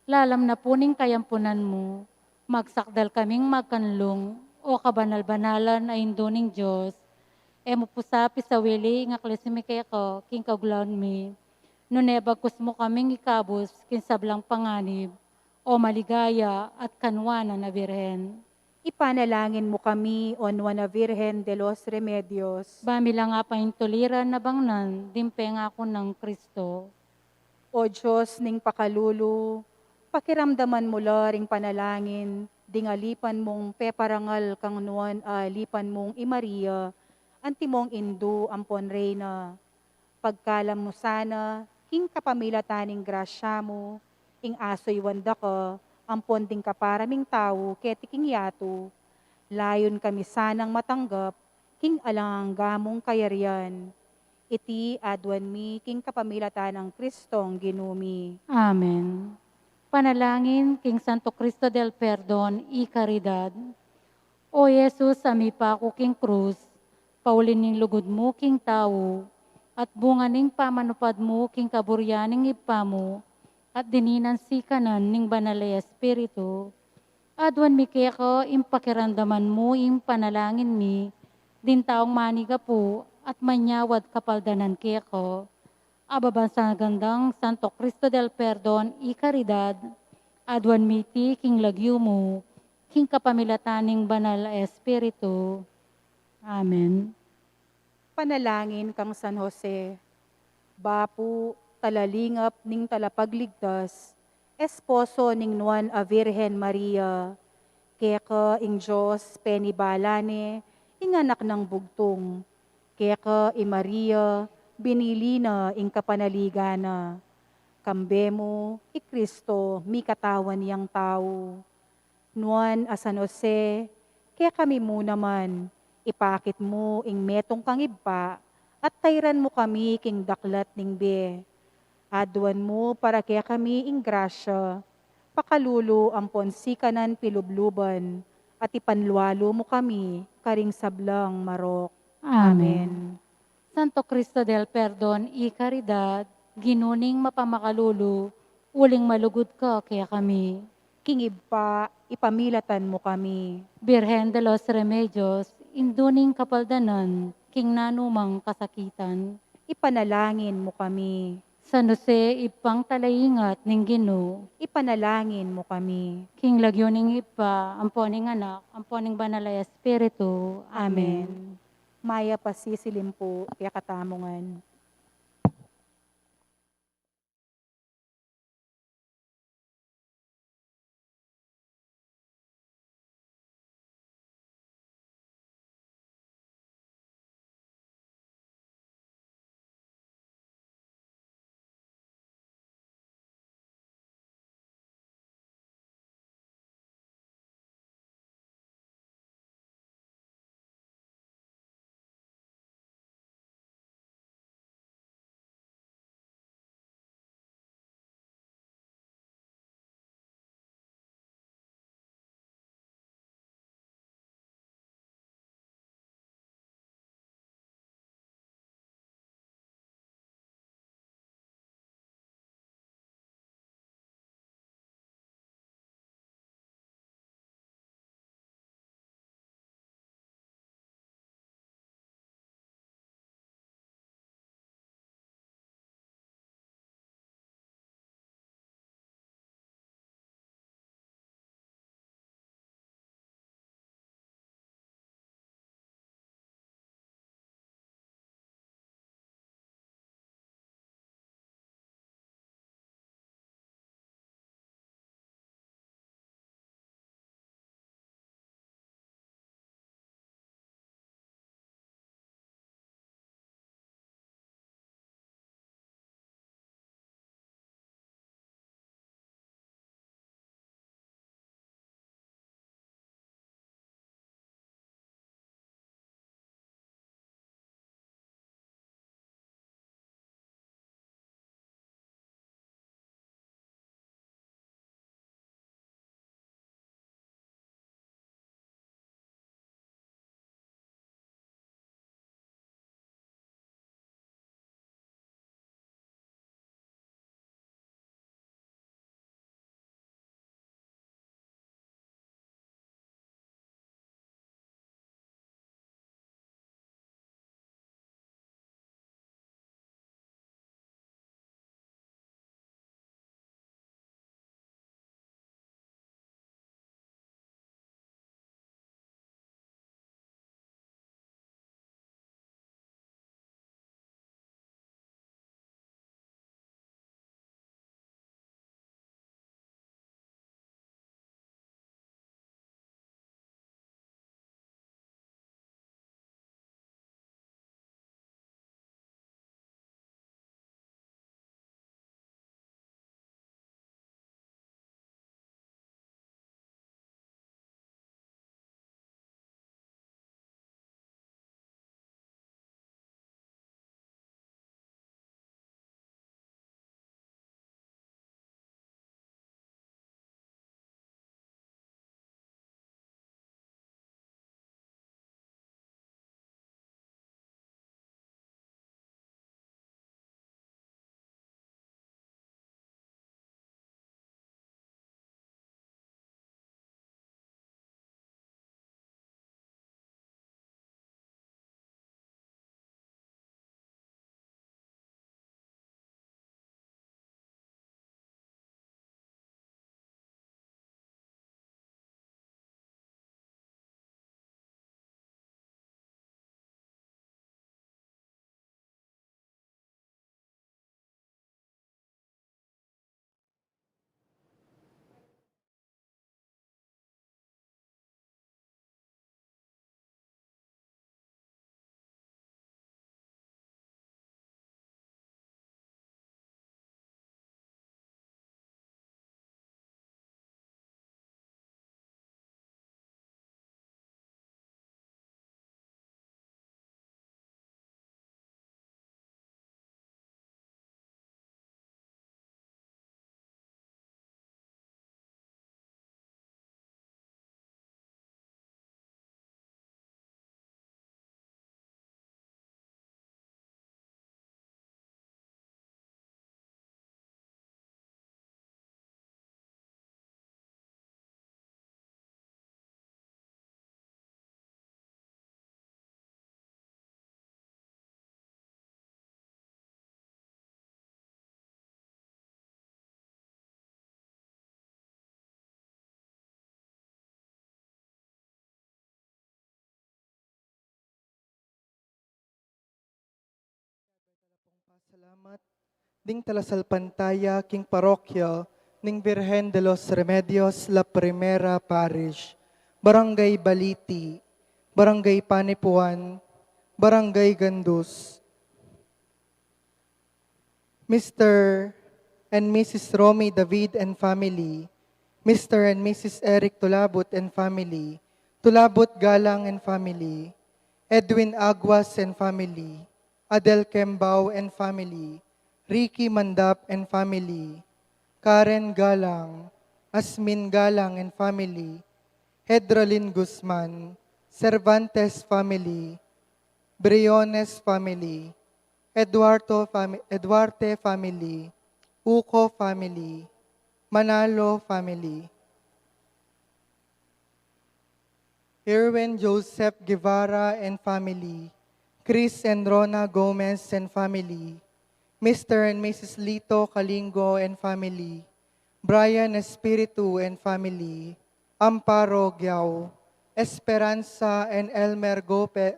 Lalam na puning kayampunan mo, magsakdal kaming magkanlong o kabanal-banalan ay induning Diyos, e mupusapi sa wili nga klesimike ko, king kaglaon mi, nunebagkus mo kaming ikabos, kinsablang panganib, o maligaya at kanwana na birhen. ipanalangin mo kami, O Nuwana Virgen de los Remedios, Bamila nga paintuliran na bangnan, dimpeng ako ng Kristo. O Diyos ning pakalulu, pakiramdaman mo ring panalangin, dingalipan mong peparangal kang nuan lipan mong Maria, antimong indu ampon reyna. Pagkalam mo sana, king kapamilataning grasya mo, ing asoy wanda ka, ampon ding kaparaming tao, ketiking yato, layon kami sanang matanggap, king alanggamong kayarian. Iti adwan mi king kapamilatan ng Kristong ginumi. Amen. Panalangin, King Santo Cristo del Perdon y Caridad. O Jesus, amipa ko king krus, paulin ning lugod mo king tao, at bunga ning pamanupad mo king kaburyaning ipa mo, at dininansi ning banal na Espiritu, adwan mi kaya ko impakirandaman mo panalangin mi, din taong maniga po at manyawad kapaldanan kaya ko, ababan sa gandang Santo Cristo del Perdon, ikaridad, adwan mi ti king lagyo mo, king kapamilataning banal na Espiritu. Amen. Panalangin kang San Jose, bapu talalingap ning talapagligtas, esposo ning Nuan a Virgen Maria, keka ing Diyos penibalane, ing anak ng bugtong, keka i Maria, binili na ing kapanaligana, kambemo, i Kristo, mi katawan yang tao. Nuan a San Jose, kaya kami mo naman, ipakit mo ing metong kangibpa, at tayran mo kami king daklat ning be. Aduan mo para kaya kami ing grasya, pakalulo ang ponsikanan pilubluban, at ipanlualo mo kami, karing sablang marok. Amen. Santo Cristo del Perdon, ikaridad, ginuning mapamakalulu, uling malugod ka kaya kami. Kingibpa, ipamilatan mo kami. Birhen de los Remedios, induning kapaldanan, king nanumang kasakitan. Ipanalangin mo kami. San Jose, ipang talayingat ning Ginoo, Ipanalangin mo kami. king lagyoning ipa, amponing anak, amponing banal na Espiritu. Amen. Amen. Maya pasisilim po, kaya katamungan. Salamat. Ding talasalpantaya king parokya ning Virgen de los Remedios La Primera Parish, Barangay Baliti, Barangay Panipuan, Barangay Gandus, Mr. and Mrs. Romy David and family, Mr. and Mrs. Eric Tulabut and family, Tulabut Galang and family, Edwin Aguas and family, Adel Kembao and family, Ricky Mandap and family, Karen Galang, Asmin Galang and family, Hedralin Guzman, Cervantes family, Briones family, Eduarte family, Uco family, Manalo family, Irwin Joseph Guevara and family, Chris and Rona Gomez and family, Mr. and Mrs. Lito Kalingo and family, Brian Espiritu and family, Amparo Giao, Esperanza and Elmer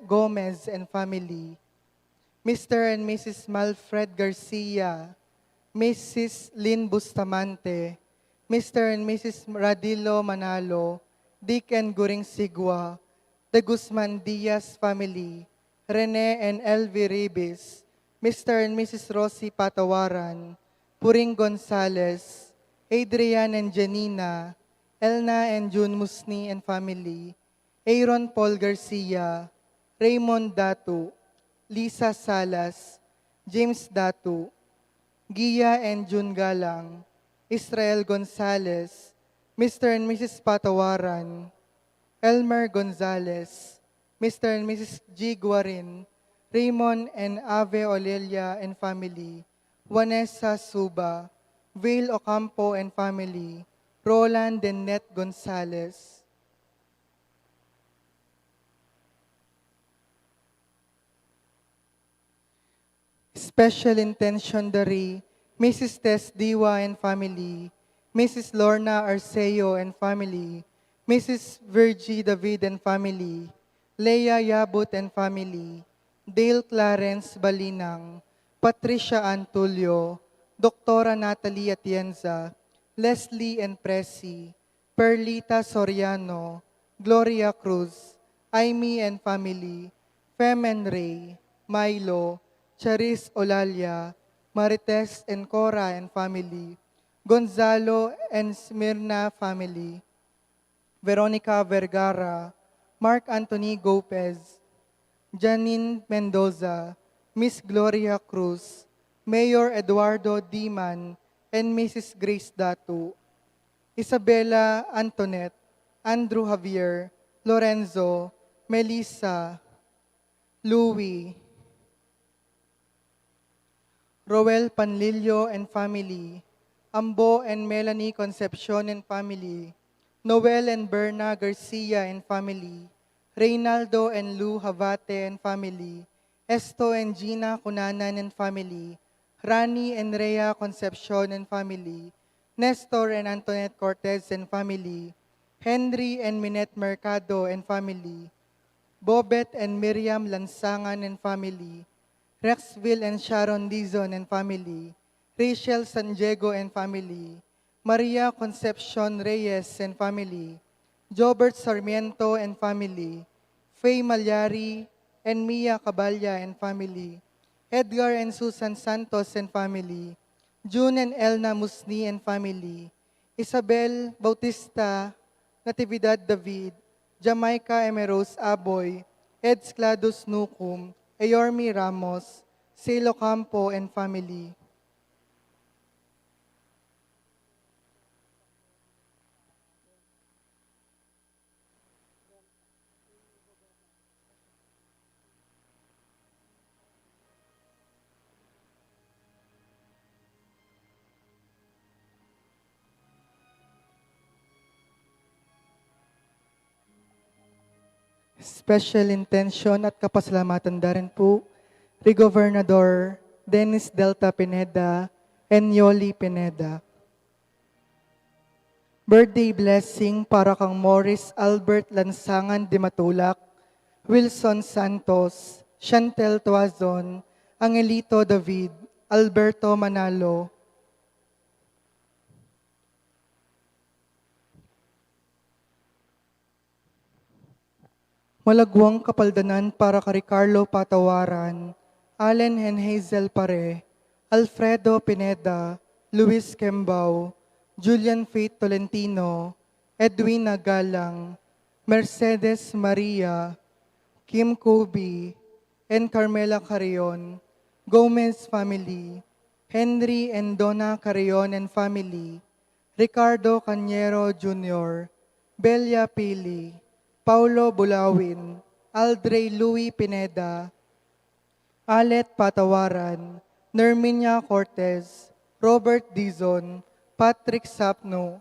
Gomez and family, Mr. and Mrs. Malfred Garcia, Mrs. Lynn Bustamante, Mr. and Mrs. Radilo Manalo, Dick and Guring Sigwa, the Guzman Diaz family, Rene and Elvi Ribis, Mr. and Mrs. Rosie Patawaran, Puring Gonzales, Adrian and Janina, Elna and June Musni and family, Aaron Paul Garcia, Raymond Datu, Lisa Salas, James Datu, Gia and June Galang, Israel Gonzales, Mr. and Mrs. Patawaran, Elmer Gonzales, Mr. and Mrs. G. Guarin, Raymond and Ave Olelia and family, Vanessa Suba, Vale Ocampo and family, Roland and Net Gonzales. Special Intention Dari, Mrs. Tess Diwa and family, Mrs. Lorna Arceo and family, Mrs. Virgie David and family, Leia Yabut and family, Dale Clarence Balinang, Patricia Antulio, Doktora Natalie Atienza, Leslie and Presi, Perlita Soriano, Gloria Cruz, Aimee and family, Fem and Ray, Milo, Charis Olalia, Marites and Cora and family, Gonzalo and Smirna family, Veronica Vergara, Mark Anthony Gopez, Janine Mendoza, Miss Gloria Cruz, Mayor Eduardo Diman, and Mrs. Grace Datu, Isabella Antoinette, Andrew Javier, Lorenzo, Melissa, Louie, Roel Panlilio and family, Ambo and Melanie Concepcion and family, Noel and Berna Garcia and family, Reynaldo and Lou Havate and family, Esto and Gina Cunanan and family, Rani and Rhea Concepcion and family, Nestor and Antoinette Cortez and family, Henry and Minette Mercado and family, Bobet and Miriam Lansangan and family, Rexville and Sharon Dizon and family, Rachel San Diego and family, Maria Concepcion Reyes and family, Jobert Sarmiento and family, Faye Malyari and Mia Caballa and family, Edgar and Susan Santos and family, June and Elna Musni and family, Isabel Bautista Natividad David, Jamaica Emeros Aboy, Ed Sclados Nukum, Eyormi Ramos, Selo Campo and family. Special intention at kapasalamatan na rin po kay Gobernador Dennis Delta Pineda and Yoli Pineda. Birthday blessing para kang Morris Albert Lansangan de Matulak, Wilson Santos, Chantel Tuazon, Angelito David, Alberto Manalo, Malagwang kapaldanan para kay Carlo Patawaran, Allen and Hazel Pare, Alfredo Pineda, Luis Kembao, Julian Faith Tolentino, Edwina Galang, Mercedes Maria, Kim Kobe, and Carmela Carrion, Gomez family, Henry and Donna Carrion and family, Ricardo Cañero Jr., Belia Pili, Paulo Bulawin, Aldrey Louis Pineda, Alet Patawaran, Nerminia Cortez, Robert Dizon, Patrick Sapno,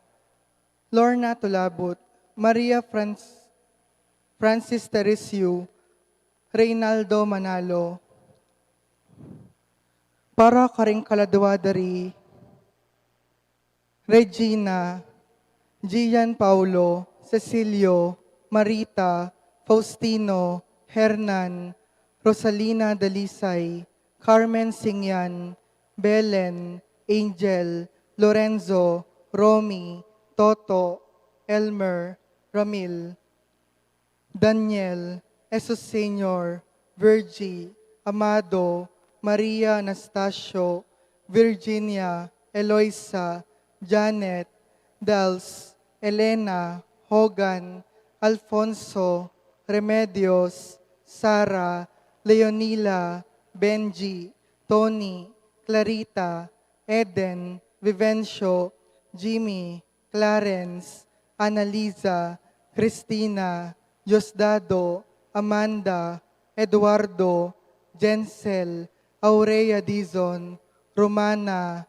Lorna Tulabut, Maria Francis Teresio, Reynaldo Manalo, para karing kaladwadari, Regina, Gian Paulo, Cecilio, Marita, Faustino, Hernan, Rosalina Dalisay, Carmen Singyan, Belen, Angel, Lorenzo, Romy, Toto, Elmer, Ramil, Daniel, Jesus Senior, Virgie, Amado, Maria Anastasio, Virginia, Eloisa, Janet, Dels, Elena, Hogan, Alfonso, Remedios, Sara, Leonila, Benji, Tony, Clarita, Eden, Vivencio, Jimmy, Clarence, Annalisa, Cristina, Diosdado, Amanda, Eduardo, Jensel, Aurea Dizon, Romana,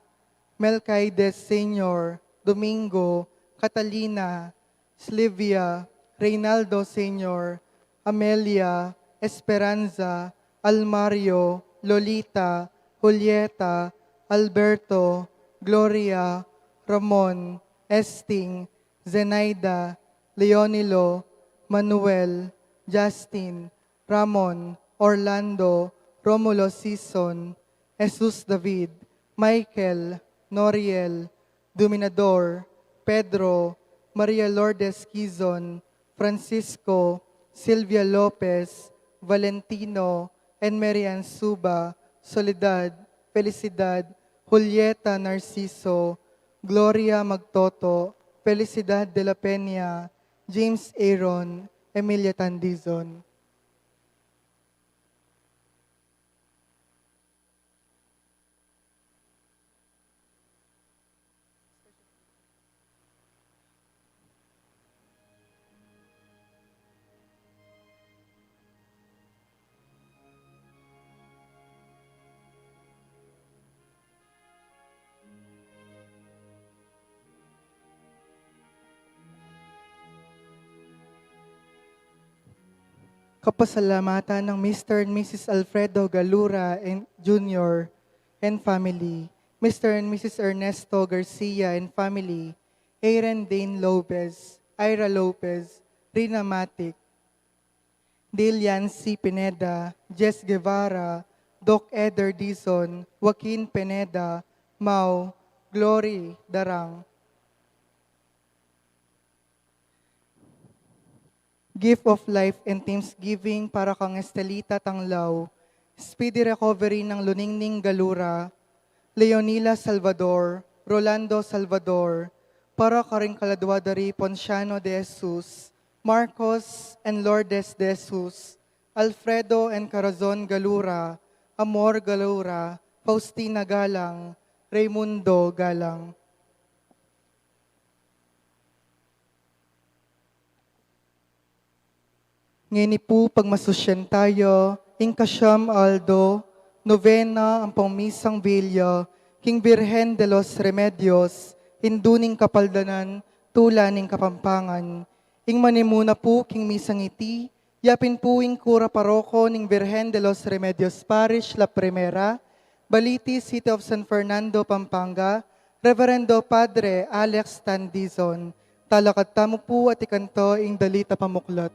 Melquiades Sr., Domingo, Catalina, Slivia, Reynaldo Sr., Amelia, Esperanza, Almario, Lolita, Julieta, Alberto, Gloria, Ramon, Esting, Zenaida, Leonilo, Manuel, Justin, Ramon, Orlando, Romulo Sison, Jesus David, Michael, Noriel, Dominador, Pedro, Maria Lourdes Quizon, Francisco, Silvia Lopez, Valentino, and Marian Suba, Soledad, Felicidad, Julieta Narciso, Gloria Magtoto, Felicidad de la Peña, James Aaron, Emilia Tandizon. Kapasalamatan ng Mr. and Mrs. Alfredo Galura and Jr. and family, Mr. and Mrs. Ernesto Garcia and family, Aaron Dane Lopez, Ira Lopez, Rina Matic, Dilian C. Pineda, Jess Guevara, Doc Eder Dizon, Joaquin Pineda, Mau, Glory Darang. Gift of life and thanksgiving para kang Estelita Tanglaw, speedy recovery ng Luningning Galura, Leonila Salvador, Rolando Salvador, para karing kaladwadari Ponciano de Jesus, Marcos and Lourdes de Jesus, Alfredo and Corazon Galura, Amor Galura, Faustina Galang, Raimundo Galang. Ngini po pagmasusyan tayo, Inkasyam Aldo, Novena ang pangmisang Villa, King Birhen de los Remedios, Induning Kapaldanan, Tula ning Kapampangan. Ing manimuna po king misang iti, yapin po ing kura paroko ning Birhen de los Remedios Parish La Primera, Baliti, City of San Fernando, Pampanga, Reverendo Padre Alex Tandizon. Talakat tamo po at ikanto ing dalita pamuklat.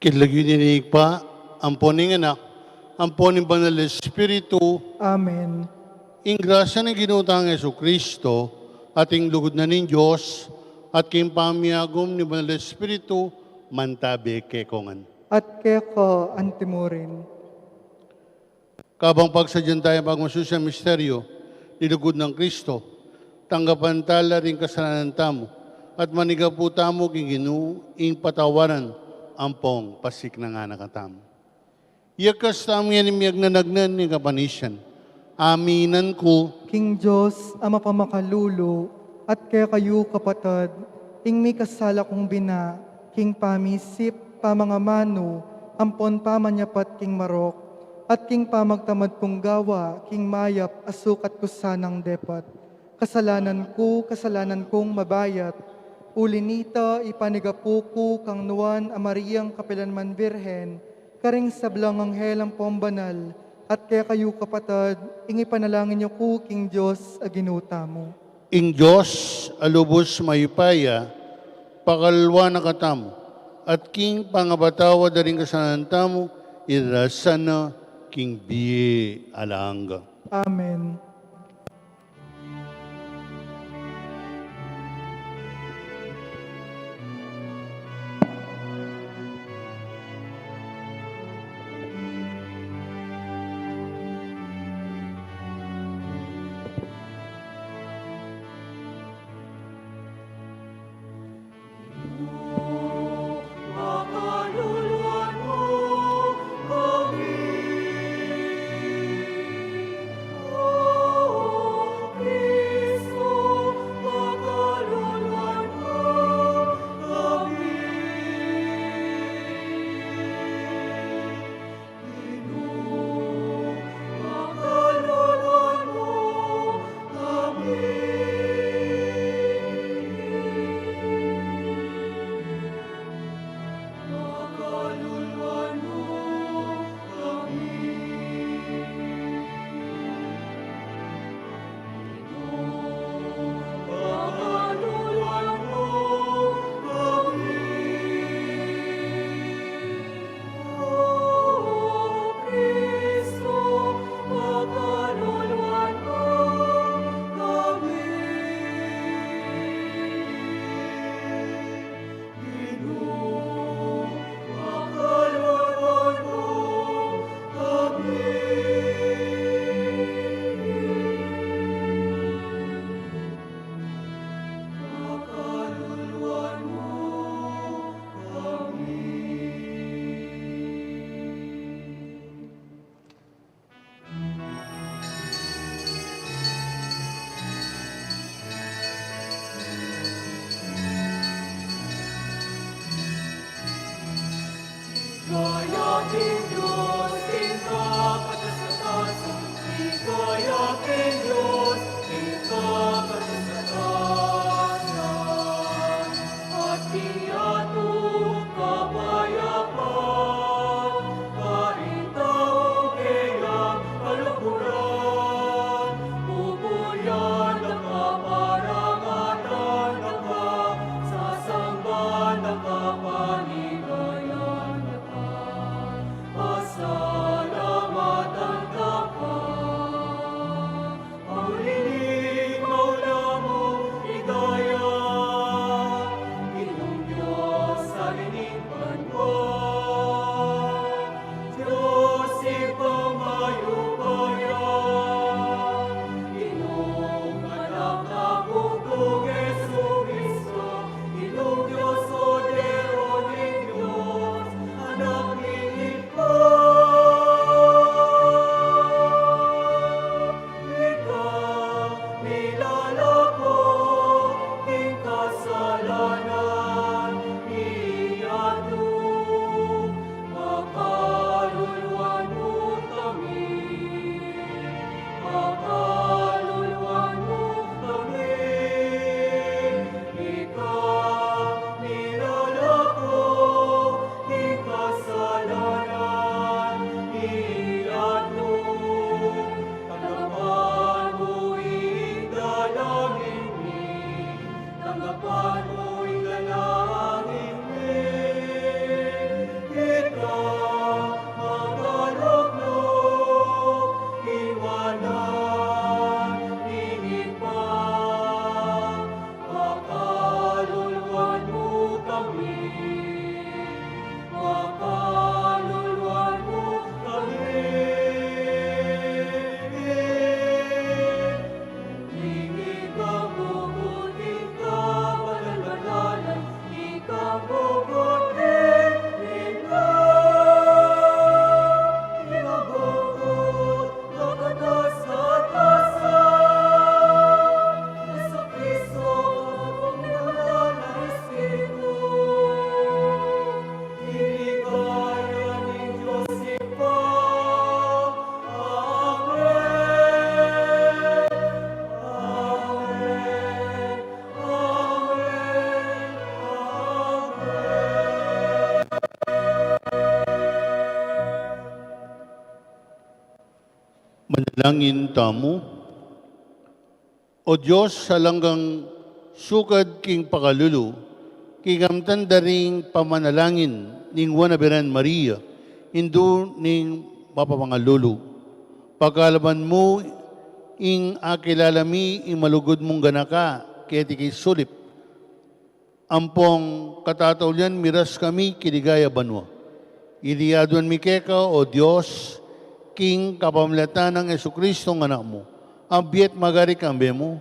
Kinlagyo ninig pa, amponing anak, amponing banal na Espiritu, Amen. ing grasya ng ginutang Yesu Kristo, ating lugod na ning Diyos, at king pamiyagom ni banal na Espiritu, mantabi kekongan. At keko antimurin. Kabang pagsadyan tayo pagmasusya misteryo, nilugod ng Kristo, tanggapan tala rin kasalanan tamo, at manigapu tamo king ing patawaran, ampong pasik na nga nakatam. Yakas tamo yan imiyag na nagnan ni kapanisyan. Aminan ko, King Diyos, Ama pamakalulo, at kaya kayo kapatid, ing may kasala kong bina, king pamisip, pamangamano, ampon pamanyapat king marok, at king pamagtamad kong gawa, king mayap, asukat ko sanang depat. Kasalanan kong mabayat, ulinita ipanigapuko kang nuwan amariyang kapilanman birhen, karing sablang anghelang pombanal, at kaya kayo kapatid, ingi panalangin niyo ko, King Diyos, aginuta mo. ing Diyos alubos mayupaya, pakalwa na katamo, at king pangabatawa daring kasalanan tamo, irasana king biye alanga. Amen. Manalangin tamo. O Diyos, sa langgang sukad king pakalulu, kigamtan daring pamanalangin ning wanabiran Maria, hindu ning mapapangalulu. Pagkalaban mo, ing akilalami, ing malugod mong ganaka, kaya ti kay sulip. Ampong katataulian, miras kami, kiligaya banwa. Iliaduan mi keka, o Diyos, king kapamilatan ng Esukristo ng anak mo. Ambiet magari kambe mo.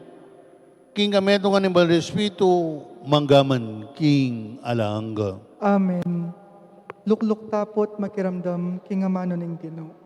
King kameto nga ni Bal Espiritu, manggaman, king alaanga. Amen. Lukluk tapot makiramdam kingamano ning Ginoo.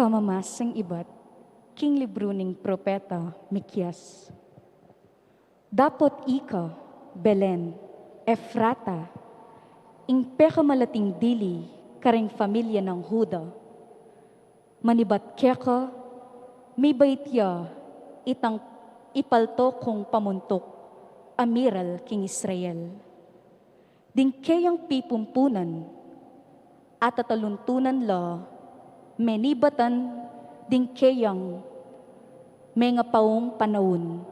Pamamasang iba't, king libro ning propeta Mikyas. Dapot ika, Belen, Efrata, ing pekamalating dili, karing pamilya ng Huda. Manibat keka, may baitya, itang ipalto kong pamuntok, amiral king Israel. Ding kayang pipumpunan, at tataluntunan la, menibatan ding kayang may nga paong panahon.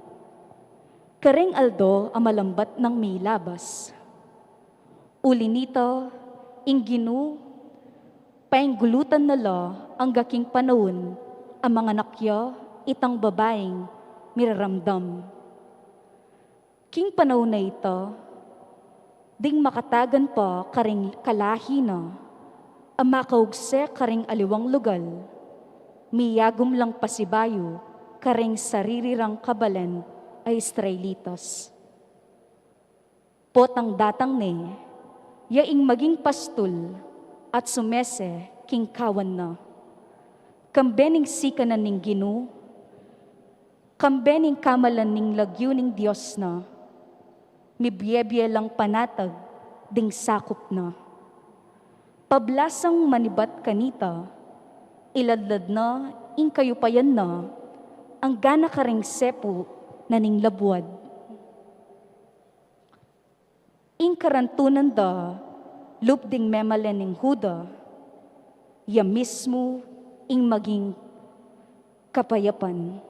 Kareng aldo ang malambat ng may labas. Uli nito, ingginu, painggulutan nala ang gaking panahon ang mga nakya itang babaeng miraramdam. King panahon na ito, ding makatagan pa karing kalahi na, ang makaugse karing aliwang lugal, miyagom lang pasibayo, karing saririrang kabalan ay Israelitas. Potang datang ne, yaing maging pastul at sumese king kawan na. Kambening sikanan ning Ginu, kambening kamalan ning lagyo ning Diyos na, mibyebye lang panatag ding sakop na. Pablasang manibat kanita, iladlad na, ing kayupayan na, ang gana karing sepo na ning labuad. Ing karantunan da, lupding memalen ning Huda, ya mismo ing maging kapayapan.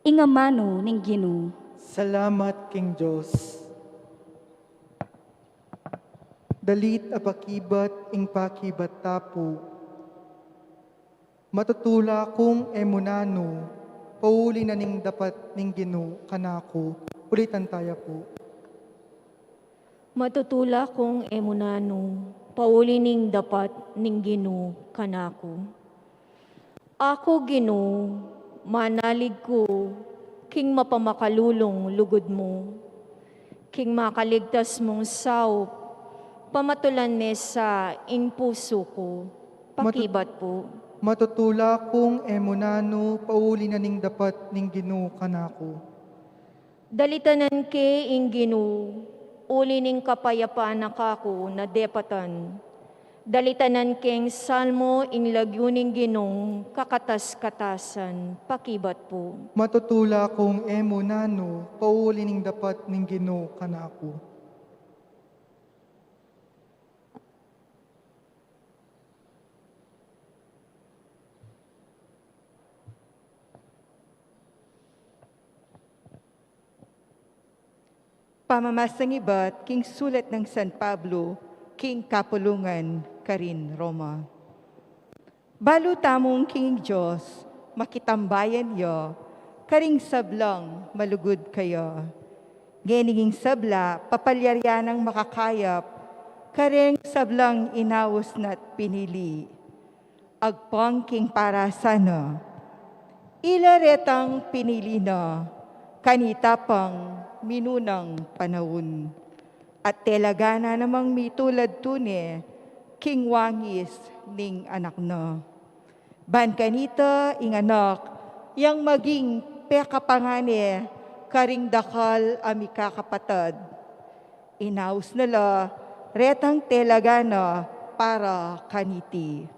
Ing amano ning Ginu, Salamat King Diyos. Dalit apakibat ing pakibat tapo. Matutula kong emunano, pauli na ning dapat ning Ginoo kanako. Ulitan tayo po. Matutula kong emunano, pauli ning dapat ning Ginoo kanako. Ako Ginoo, manalig ko, king mapamakalulong lugod mo. King makaligtas mong saup, pamatulan me sa inpuso ko, pakibat po. Matutula kong emunano, pauli na ning dapat ning Ginoo kanako. Dalitanan ke ing Ginoo, uli ning kapayapaan na kako na depatan. Dalitanan keng salmo ing lagyo ning Ginong kakatas-katasan, pakibat po. Matutula kong emunano, pauli ning dapat ning Ginoo kanako. pamamasang iba't king sulat ng San Pablo, king kapulungan, karin Roma. Balo tamong king Diyos, makitambayan yo, karing sablang malugod kayo. Geniging sabla, papalyaryan ng makakayap, karing sablang inawos na't pinili. Agpang king para sana, ilaretang pinili na, kanita pang minunang panahon. At telagana namang mitulad tune, king wangis ning anak na. Ban kanita ing anak, yang maging pekapangane, karing dakal ami kakapatad. Inaus nala, retang telagana para kaniti.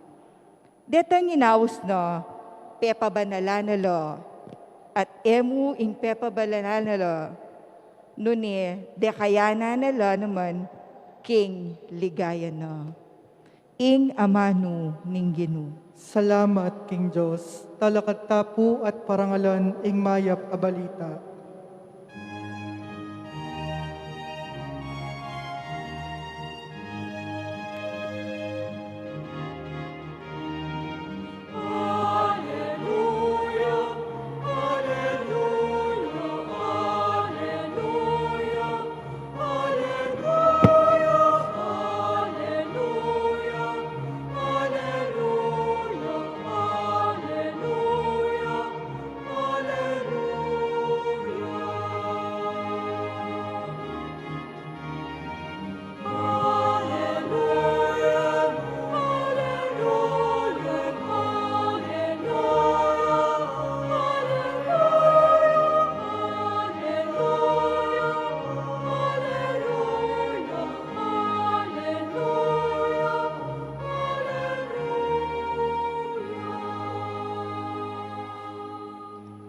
Detang inaus na, pepabanala nala, at emu ing pepabanala nala, nuni dekayana nala naman, king ligaya na. Ing amanu ning Ginoo. Salamat, King Diyos, talakad tapu at parangalan ing mayap a balita.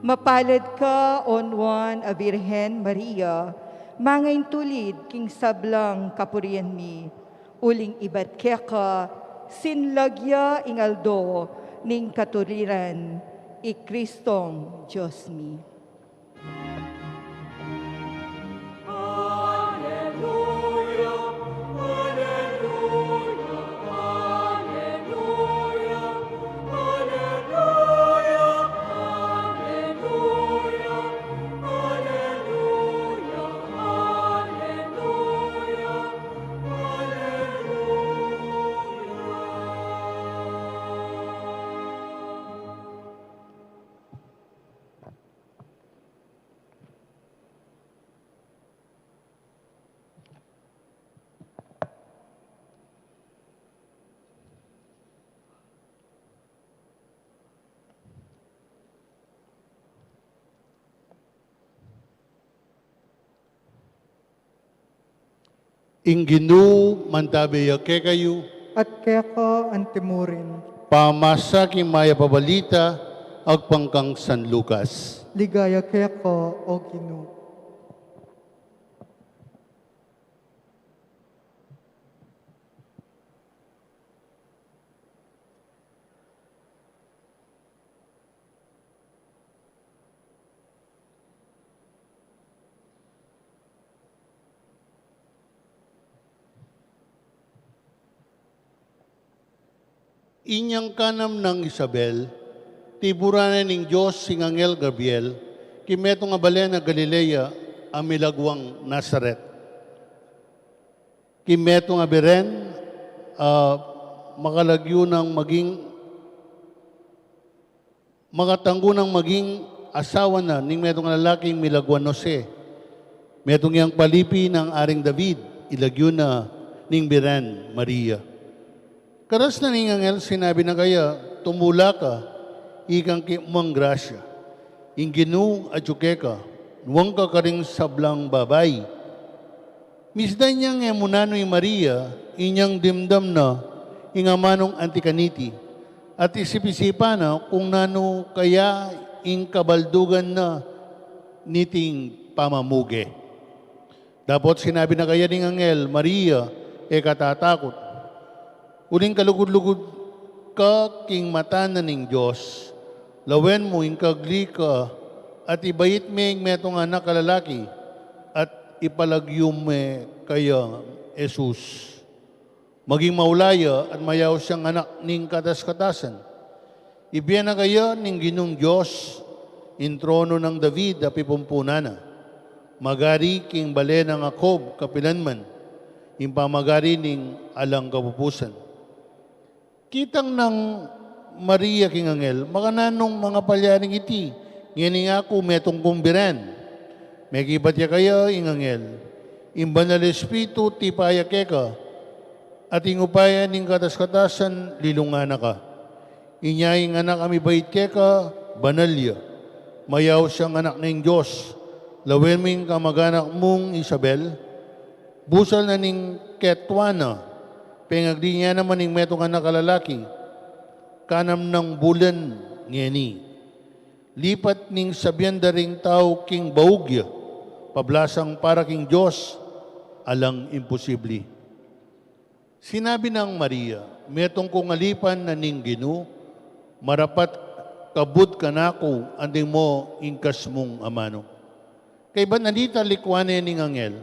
Mapalad ka, on Juan a Birhen Maria, mangain tulid king sablang kapurian mi, uling ibat ka, sinlagya ingaldo, ning katuriran, i Kristong Diyos mi. Inginu mantabeya kekayu, At keko antimurin, pamasa maya pabalita, agpangkang San Lucas. ligaya keko o Ginoo. Inyang kanam ng Isabel, tiburanan ng Diyos sing Angel Gabriel, kimeto nga balen na Galilea, ang milagwang Nazaret. Kimeto nga beren, makalagyo ng maging, makatanggo ng maging asawa na, ning metong lalaking milagwan Jose. Metong yang palipi ng aring David, ilagyo na ning beren Maria. Karas na ning angel, sinabi na kaya, tumula ka, ikang kimang grasya. Inginu at ka, nuwang ka karing sablang babay. Misdan niyang emunano yung Maria, inyang dimdam na, ingamanong antikaniti. At isip-isipa na kung nano kaya ing kabaldugan na niting pamamuge. Dapat sinabi na kaya ning angel, Maria, katatakot. Uling kalugod-lugod ka king mata na ning Diyos, lawen mo ing kagli ka, at ibayit ming metong anak kalalaki, at ipalagyume kaya Jesus. Maging maulaya at mayaw siyang anak ning katas-katasan. Ibiyan na kaya ning Ginong Diyos, in trono ng David a pipumpunana. Magari king bale ng Akob kapilanman, impamagari ning alang kapupusan. Kitang ng Maria king angel, makananong mga palyaring iti, ngini nga ako metong kumbiran. May kibat ya kaya ing angel, imbanal espiritu ti paya keka, at ingupaya ning katas-katasan lilungana ka. Inyay anak kami bait keka, banalya. Mayaw siyang anak ng Diyos. Lawin ming kamag-anak mong Isabel, busal na ning Ketwana, pengagdi niya naman ning metong anak kalalaki, kanam ng bulan ngeni. Lipat ning sabyan daring tao king baugya, pablasang para king Diyos, alang imposible. Sinabi ng Maria, metong kong alipan na ning Ginu, marapat kabut ka na ako, anding mo ingkas mong amano. Kay ba nalita likwane ning angel,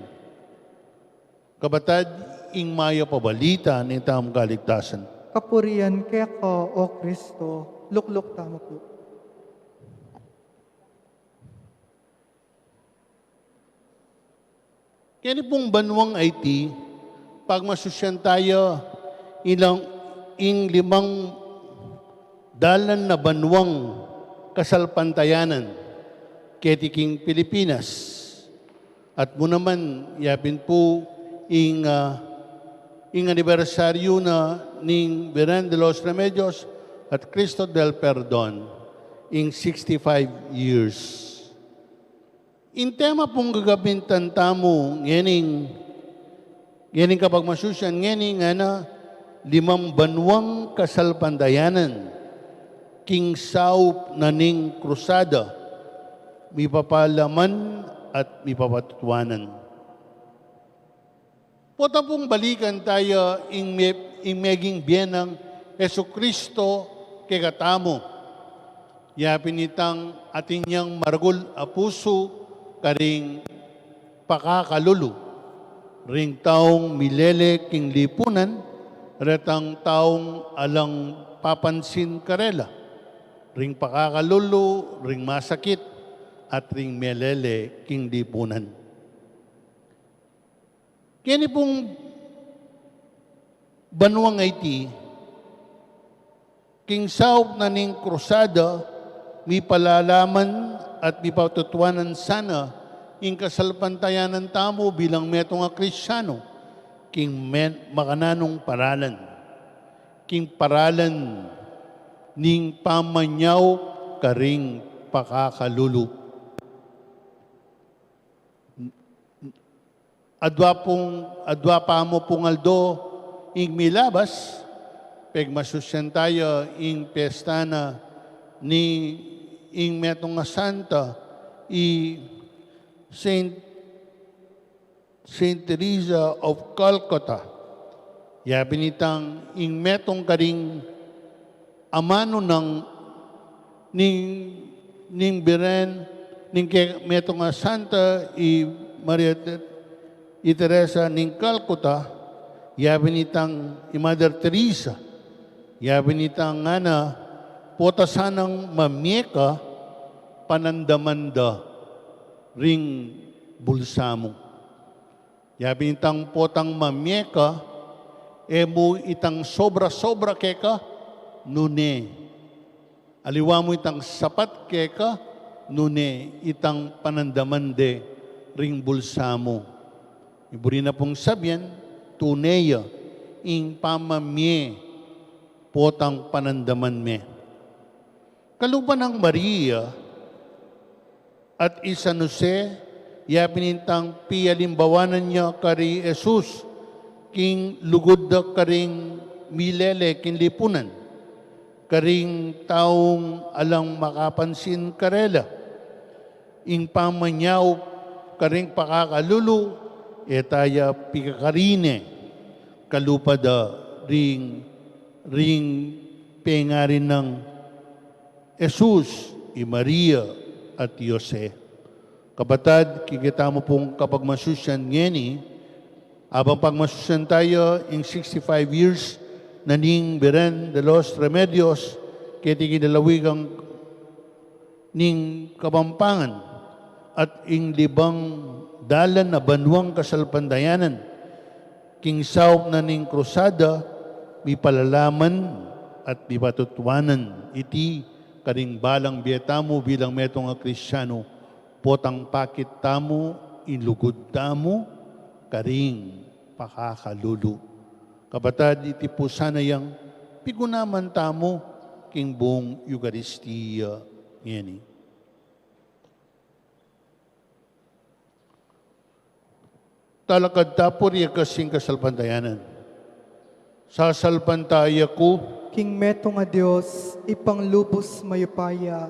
kabatad ing maya pabalita ning tamang kaligtasan. Kapurian kaya ka, O Kristo, lukluk tamo po. Kaya pong banwang IT, pag masusyan tayo, ing limang dalan na banwang kasalpantayanan, ketiking Pilipinas. At mo naman, yapin po, ing anibersaryo na ning Beren de los Remedios at Cristo del Perdon in 65 years. In tema pong gagabintan tamo, ngening kapag masusyan, ngening limang banwang kasalpandayanan, king saup na ning krusada, mi papalaman at mi papatutuanan. Pota pong balikan tayo ing meging biyenang Jesucristo kekatamo. Yapin itang ating niyang margul a puso karing pakakalulu. Ring taong milele king lipunan, retang taong alang papansin karela. Ring pakakalulu, ring masakit, at ring melele king lipunan. Kini pong banwang IT, king saup na ning krusada, mi palalaman at mi patutuanan sana ing kasalpantayanan tamo bilang metong Kristyano, king makananong paralan. King paralan ning pamanyaw karing pakakalulu. Adwa pa mo pungaldo ing milabas, peg masusyan tayo ing pesta na ni ing metong nga santa Saint Teresa of Calcutta. Yabi nitang ing metong karing amano ng ning Beren ning metong nga santa Maria Teresa ning Calcutta, yabi nitang Mother Teresa, yabi nitang potasanang mamieka panandamanda ring bulsamo. Yabi nitang potang mamieka, emo itang sobra-sobra keka, nune. Aliwa mo itang sapat keka, nune itang panandamande ring bulsamo. Iburi na pong sabyan, tuneya, ing pamamye, potang panandaman me. Kalupa ng Maria at San Jose, yapinintang pialimbawanan niya kari Jesus, king lugod da karing milele king lipunan, karing taong alang makapansin karela, ing pamanyaw karing pakakalulu, etaya pikakarine, kalupada ring pengarin ng Jesus, Maria at Jose. Kapatad, kikita mo pong kapag masusyan ngeni, abang pagmasusyan tayo in 65 years, naning beren de los remedios, kiti kinalawigang ning kabampangan, at ing libang dalan na banwang kasalpandayanan, king saop na ning krusada, mi palalaman at mi patutwanan, iti karing balang biyetamo bilang metong nga Kristyano, potang pakit tamo, inlugod tamo, karing pakakalulu. Kapatad, iti po sana yang pigunaman tamo, king buong Eucharistia ngeni. Talakad tapo riya kasing kasalpantayanan. Sasalpantaya ko, King meto nga Diyos, ipanglubos mayupaya,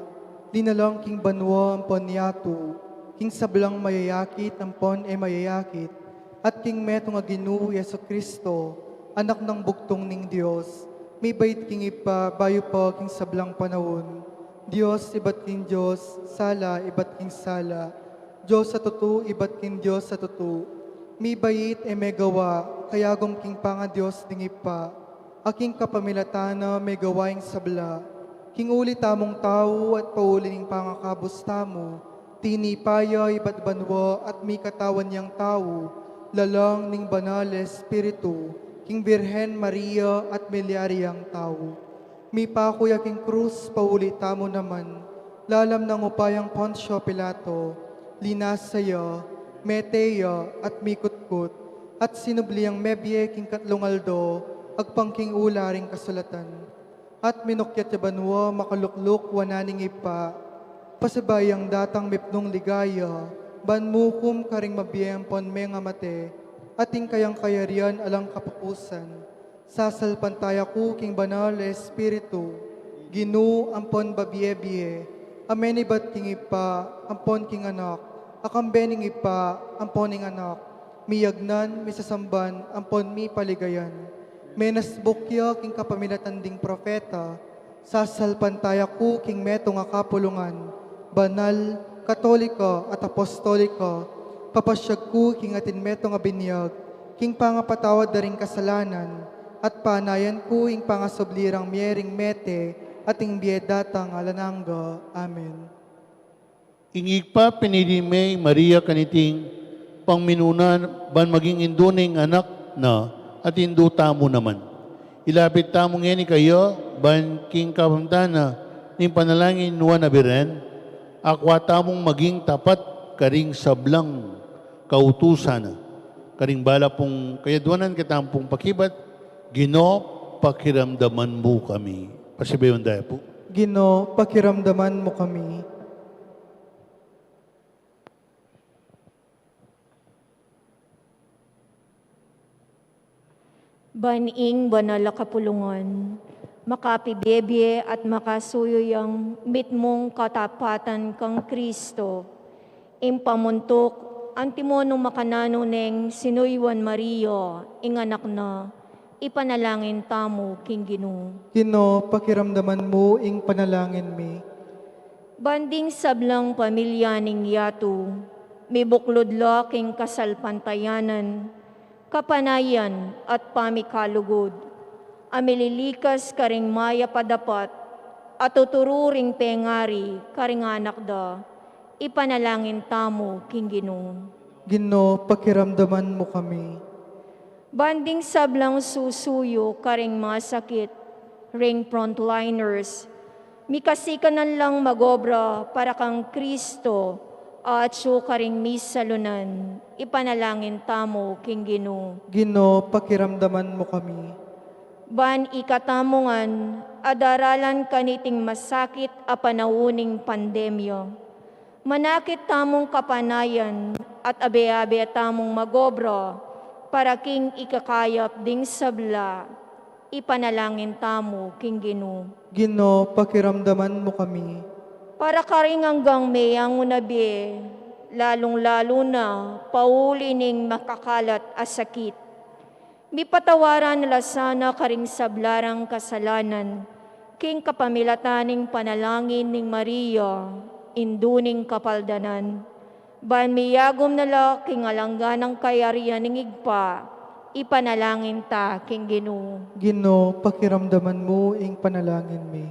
dinalang king banwa ang ponyato, king sablang mayayakit ang pon e mayayakit, at king meto nga Ginoo Yesu Kristo, anak ng bugtong ning Diyos, may bait king ipa, bayo pa king sablang panahon, Diyos ibat king Diyos, sala ibat king sala, Diyos sa tutu, ibat king Diyos sa tutu, may bait e may gawa, kayagom king panga Diyos ding ipa, aking kapamilatana may gawaing sabla, king uli tamong tao at paulining pangakabos tamo, tinipaya iba't banwa at may katawan niyang tao, lalang ning banal espiritu, king Birhen Maria at milyariyang tao. Mi pakuya king krus pauli tamo naman, lalam ng upayang Poncio Pilato, linasaya, meteya at mikutkut, at sinubliyang mebye king katlungaldo, agpangking ularing kasulatan. At minukyat ya banwa makalukluk wananing ipa, pasabayang datang mipnong ligaya, banmukum karing mabiyang pon nga mate, ating kayang kayarian alang kapupusan. Sasalpantaya ku king banal espiritu, Ginoo ampon babiebiye, amenibat king ipa, ampon king anak, akambening ipa, amponing anak, miyagnan, misasamban, ampon mi paligayan. Menas bukya king kapamilatan ding propeta, sasalpantaya ku king meto nga kapulungan, banal, katolika at apostolika, papasyag ku king atin meto nga binyag, king pangapatawad daring kasalanan, at panayan ku ing pangasoblirang miering mete, ating biedatang alanangga. Amen. ingig pa pinili may Maria kaniting pangminunan ban maging induning anak na at hindu tamo naman. Ilapit tamo ngeni kayo ban king kapamtana ning panalangin nuwa na biren, akwa tamong maging tapat karing sablang kautusan, karing bala pong kayadwanan kitampong pakibat, Ginoo pakiramdaman mo kami. Pasibayon dahil po. Ginoo, pakiramdaman mo kami. Baning banal na kapulungan, makapibebye at makasuyuyang mitmong katapatan kang Kristo, impamuntok antimonong makanano neng sinuywan Maria, inganak na, ipanalangin tamo king Ginoo. Ginoo, pakiramdaman mo ing panalangin mi. Banding sablang pamilya ning yato, may buklod king kasalpantayanan, kapanayan at pamikalugod, amililikas karing maya padapat, at tutururing pengari karing anak da, ipanalangin tamo king Ginoo. Ginoo, pakiramdaman mo kami. Banding sablang susuyo karing mga sakit, ring frontliners, mikasikanan lang magobra para kang Kristo, at siyo karing misalunan, ipanalangin tamo king Ginoo. Ginoo, pakiramdaman mo kami. Ban ikatamongan, adaralan kaniting masakit a panawuning pandemya. Manakit tamong kapanayan at abe-abe tamong magobra, para king ikakayap ding sabla, ipanalangin tamo king Ginoo. Ginoo, pakiramdaman mo kami. Para karing hanggang mayang unabi, lalong-lalo na pauli ning makakalat a sakit. Mipatawaran nila sana karing sablarang kasalanan, king kapamilataning panalangin ning Maria, induning kapaldanan, Ban miyagom nala king alangga ng kayarian ng igpa, ipanalangin ta king Ginoo. Ginoo, pakiramdaman mo ing panalangin mi.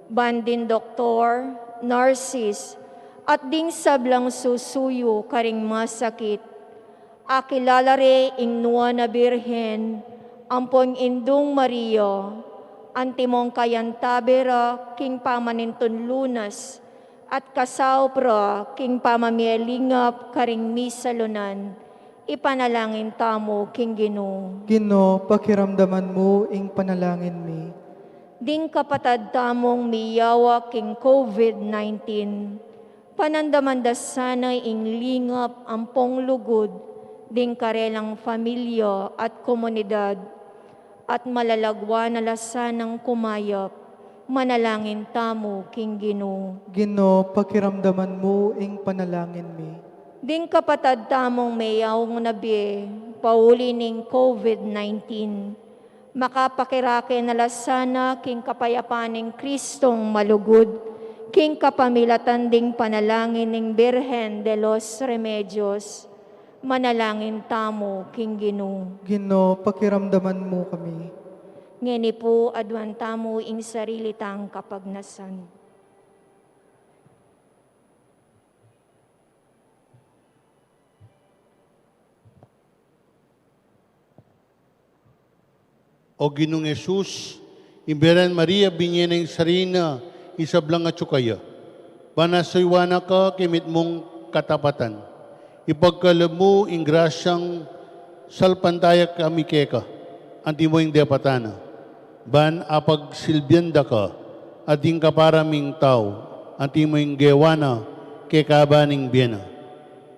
Bandin Doktor, Narcis, at ding sablang susuyo karing masakit. Akilala re ing nuwa na birhen, ampon indong Maria, antimong kayantabera king pamaninton lunas, at kasawpra king pamamielingap karing misalunan, ipanalangin tamo king Ginoo. Ginoo, pakiramdaman mo ing panalangin mi. Ding kapatad tamong miyawa king COVID-19, panandamanda sanay ing lingap ampong lugod, ding karelang pamilya at komunidad, at malalagwa na lasanang kumayap, manalangin tamo king Ginoo. Ginoo, pakiramdaman mo ing panalangin mi. Ding kapatad tamong mayawang nabi, pauli ning COVID-19, makapakirake na lasana king kapayapaning Kristong malugod, king kapamilatan ding panalangin ning Birhen de los Remedios, manalangin tamo king Ginoo. Ginoo, pakiramdaman mo kami. Ngeni po adwan tamo ing sarili tang kapagnasan. O Ginong Jesus, imberan Maria binyeneng sarina, isablang at tsukaya. Panasaywana ka kimit mong katapatan. Ipagkalam mo ing grasyang salpantaya kami keka, anti mo ing depatana. Ban apag silbyanda ka, ading kaparaming tao, anti mo ing gewana, kekabaning biyena.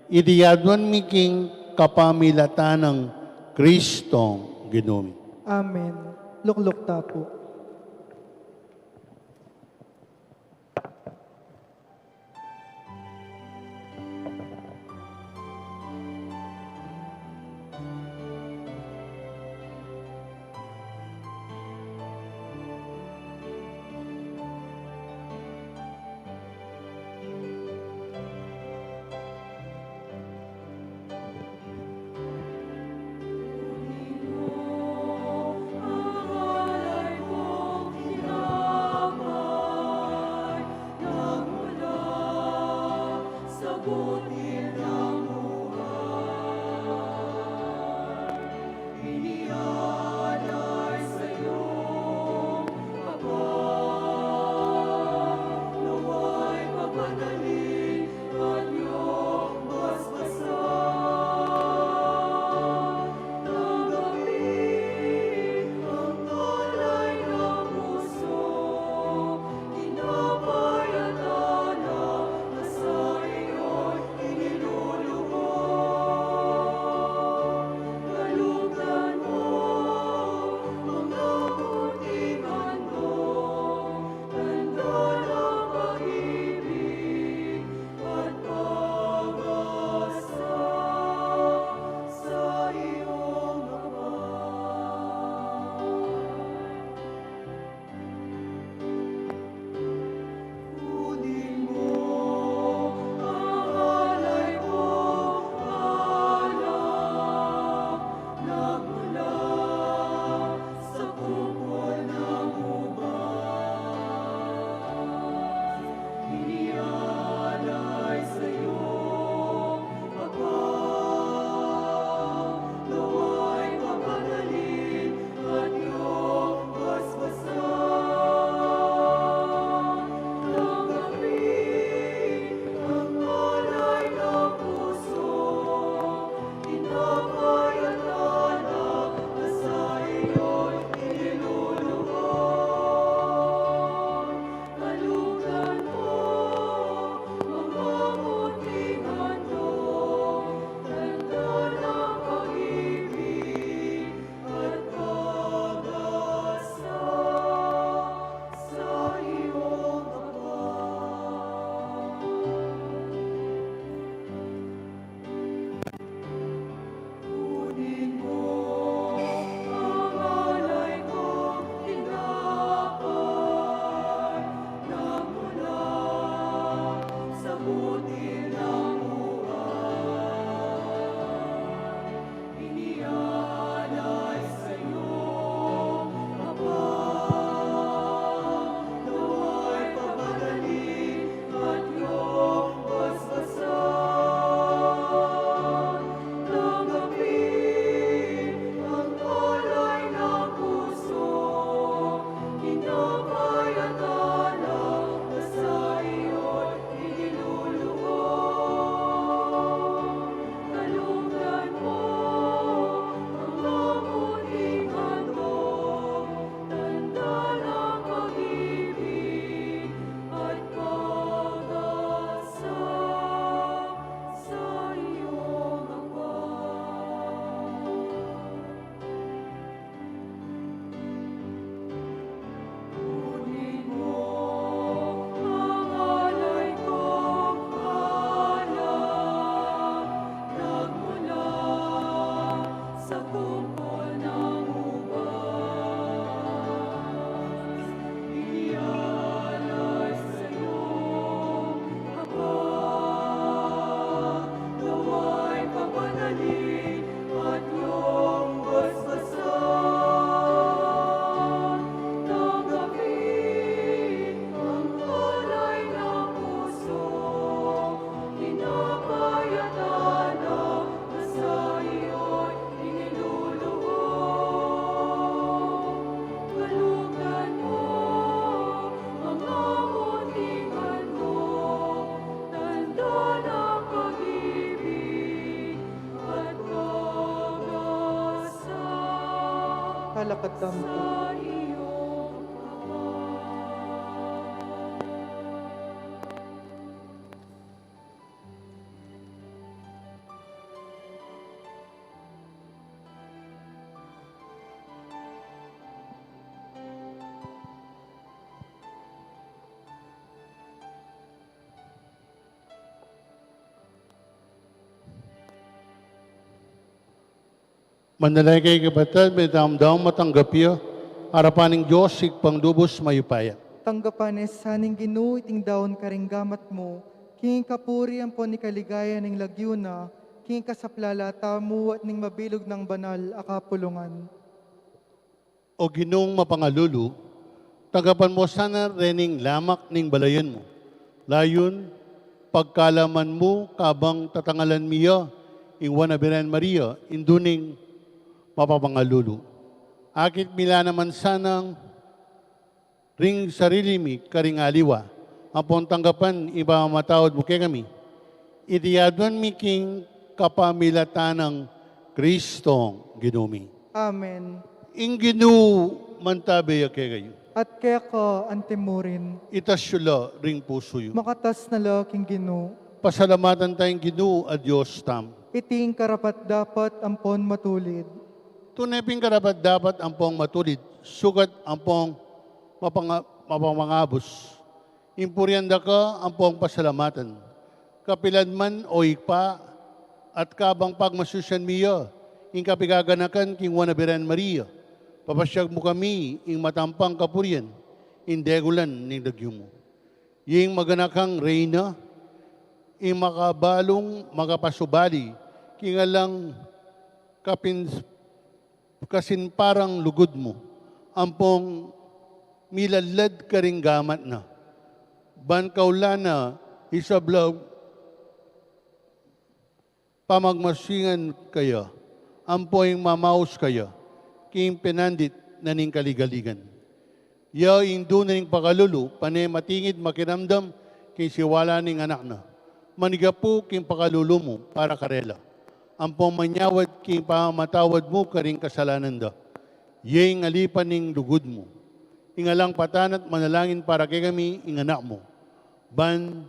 Idiyadwan miking kapamilatanang Kristong Ginoo. Amen. Lukluk tapo. kalakatam ko. Manalay kay kapatid, may damdam matanggap iyo, harapan ng Diyos, sigpang dubos mayupaya. Tanggapan saning Ginoo iting daon karing gamat mo, king kapuri ang po ni kaligaya ning lagyuna, king kasaplalata mo at ning mabilog ng banal akapulungan. O Ginoong mapangalulu, tagapan mo sana rening lamak ning balayan mo. Layon, pagkalaman mo kabang tatangalan miya, ing wanabiran Maria, induning mapapangalulu. Akit mila naman sanang ring sarili mi karing aliwa, apon tanggapan iba matawad mo kay kami. Itiyaduan mi king kapamilatan ng Kristong Ginumi. Amen. Ing Ginoo mantabi kay kayo. At kaya ka antemurin, Itasyula ring puso yo. makatas na laking Ginoo, Pasalamatan tayong Ginoo at Diyos tam. iting karapat dapat ampon matulid. Tunay karapat dapat ampong matulid, sugat ampong mapamangabos. Impurianda ka ampong pasalamatan. Kapilad man o ikpa, at kabang pagmasusyan miya, ing kapigaganakan king wanabiran Maria. Papasyag mo kami, ing matampang kapurian, ing degulan ning dagyo mo. Ying maganakang reyna, ing makabalong makapasubali, king alang kasin parang lugod mo, ampong milalad ka ring gamat na. Ban kaulana, isablaw, pamagmasingan kaya, ampoing mamaus kaya, king pinandit na ning kaligaligan. Ya indo na ning pakalulu, panay matingid makiramdam, king siwala ning anak na. Manigapu king pakalulu mo para karela. Ampong manyawad king pamamatawad mo karing kasalanan da. Yeng alipan ning lugod mo. Ingalang patanat manalangin para kay kami, inganak mo. Ban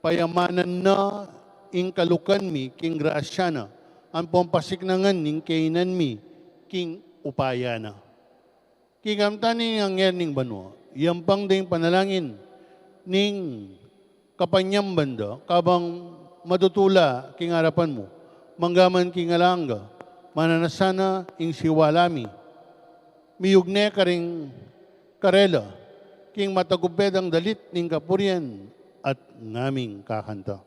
payamanan na ing kalukan mi, king grasya na. Ampong pasiknangan ning kainan mi, king upaya na. Kigamtani ang ning banwa, yampang ding panalangin ning kapanyang banda, kabang madutula king harapan mo. Manggaman king alanga, mananasana ing siwalami. Miyugne karing karela, king mataguped ang dalit ning kapurian at naming kakanta.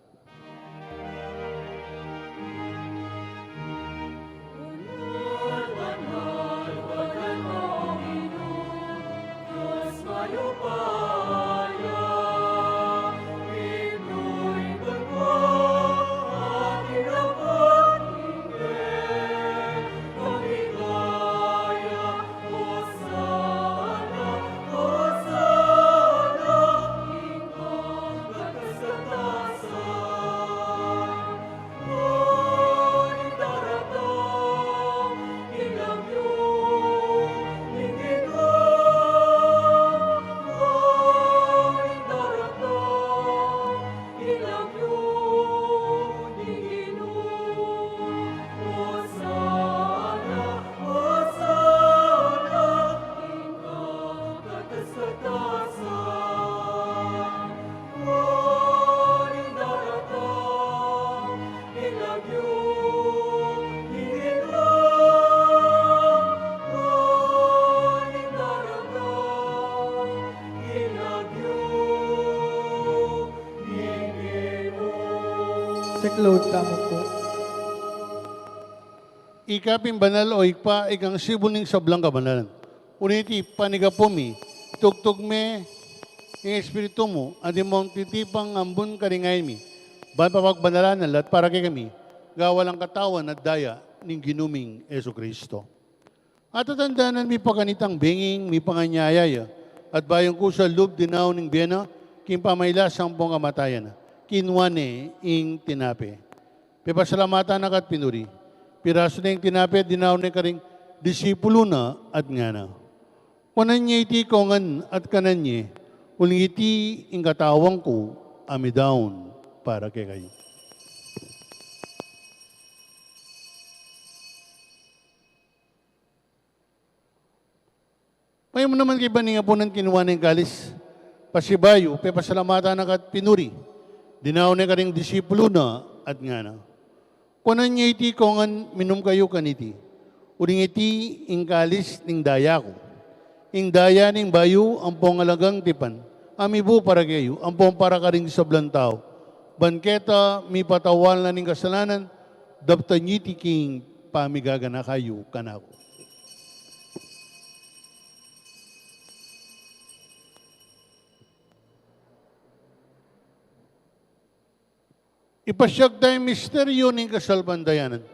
Siklod tamo po. Ikaping banal o ikpa, ikang sibuning sablang kabanalan. Uniti, panigapumi, tugtog me, yung espiritu mo, adi mong titipang ambun karingay mi. Ban papagbanalan at para kay kami, gawalang katawan at daya ning ginuming Yesu Kristo. At tatandaanan mi pakanitang binging, mi panganyayaya, at bayong ko sa loob dinaw ning biyena, king pamaylas ang pong kamatayan, kinwane ing tinape. Pipasalamatan na kat pinuri. Piraso na yung tinape, dinaw na karing disipulo na at nga na. Kunan niya iti kongan at kanan niya, uling iti ingkatawang ko, amidaon para kay kayo. May mo naman kay baninga po ng kinuha ng kalis, pasibayo, pasalamatan na kat pinuri, dinaw na karing disipulo na at nga na. Kunan niya iti kongan minum kayo kaniti, uling iti ingkalis ning daya ko. Ing daya ning bayo, ang pongalagang tipan, amibu para kayo, ang pong para karing sablan tao. Banketa, mi patawal na ning kasalanan, dapta niti king pamigagana kayo kanako. Ipasyag tayo misteryo ng kasalbandayanan.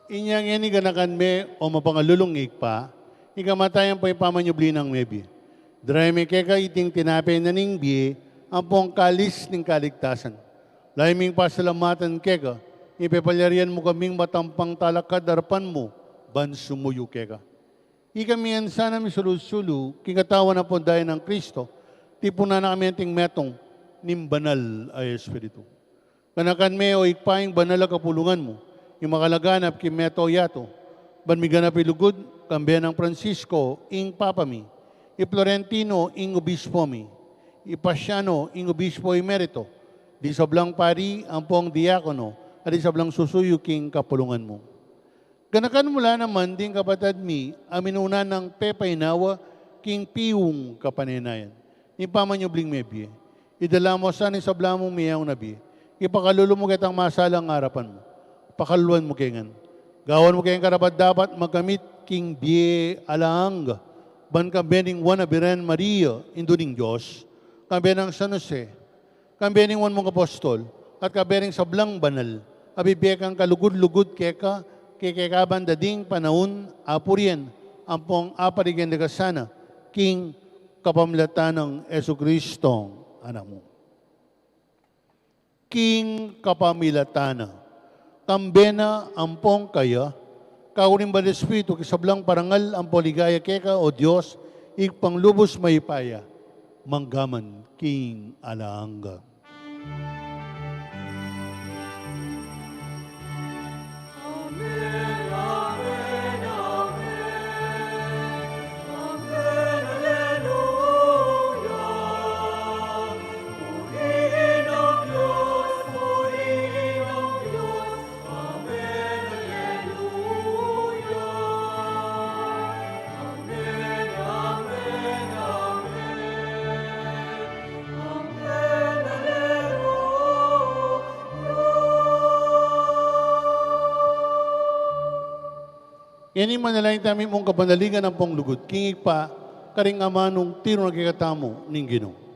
Inyang yan iganakan me o mapangalulungig pa, ikamatayan pa ipamanyubli ng mebi. Dray me keka iting tinapay na ning biye, ang pong kalis ning kaligtasan. Laiming pasalamatan keka, ipepalyarian mo kaming matampang talakad darapan mo, ban sumuyo keka. Ikamiyan sana mi sulu-sulu, kikatawa na po dahil ng Kristo, tipo na kami ating metong, nimbanal ay Espiritu. Kanakan me o ikpaing banal kapulungan mo, yung makalaganap ki Meto Yato, ban miganap ilugod, kambiyan ng Francisco, ing Papami, i Florentino, ing Obispo mi, i Pasiano, ing Obispo Emerito, di sablang pari, ang pong diakono, at di sablang susuyo king kapulungan mo. Ganakan mula naman din kapatid mi, aminuna ng pepainawa, king piung kapaninayan. Ipamanyubling mebye, idala mo saan sablang mong miyaw nabi, ipakalulumog itang masalang harapan mo. Pakaluan mo kengan. Gawan mo kengan karapat dapat magamit king bie alaang. Ban kambening wana Biren Maria, induning Diyos. Kambenang San Jose. Kambening wan mong apostol. At kambening sablang banal. Abibekang kalugod-lugod keka, kekekaban dading panahon, apurien, ampong aparigen de kasana, king kapamlatan ng Esukristo, anak mo. King kapamilatana. Kambena ampong kaya, kaunin ba Espiritu, kisablang parangal ang poligaya keka o Diyos, ikpanglubos may paya, manggaman king alaanga. Yan yung manalangin namin mong kabanalingan ng pong lugod. Kingig pa, karing ama nung tiro na kikatamo ning Ginoo.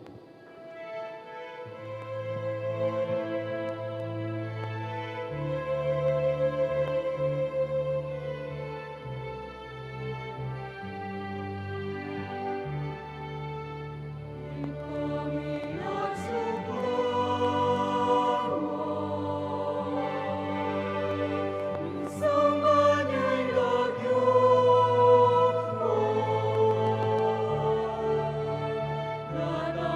Nada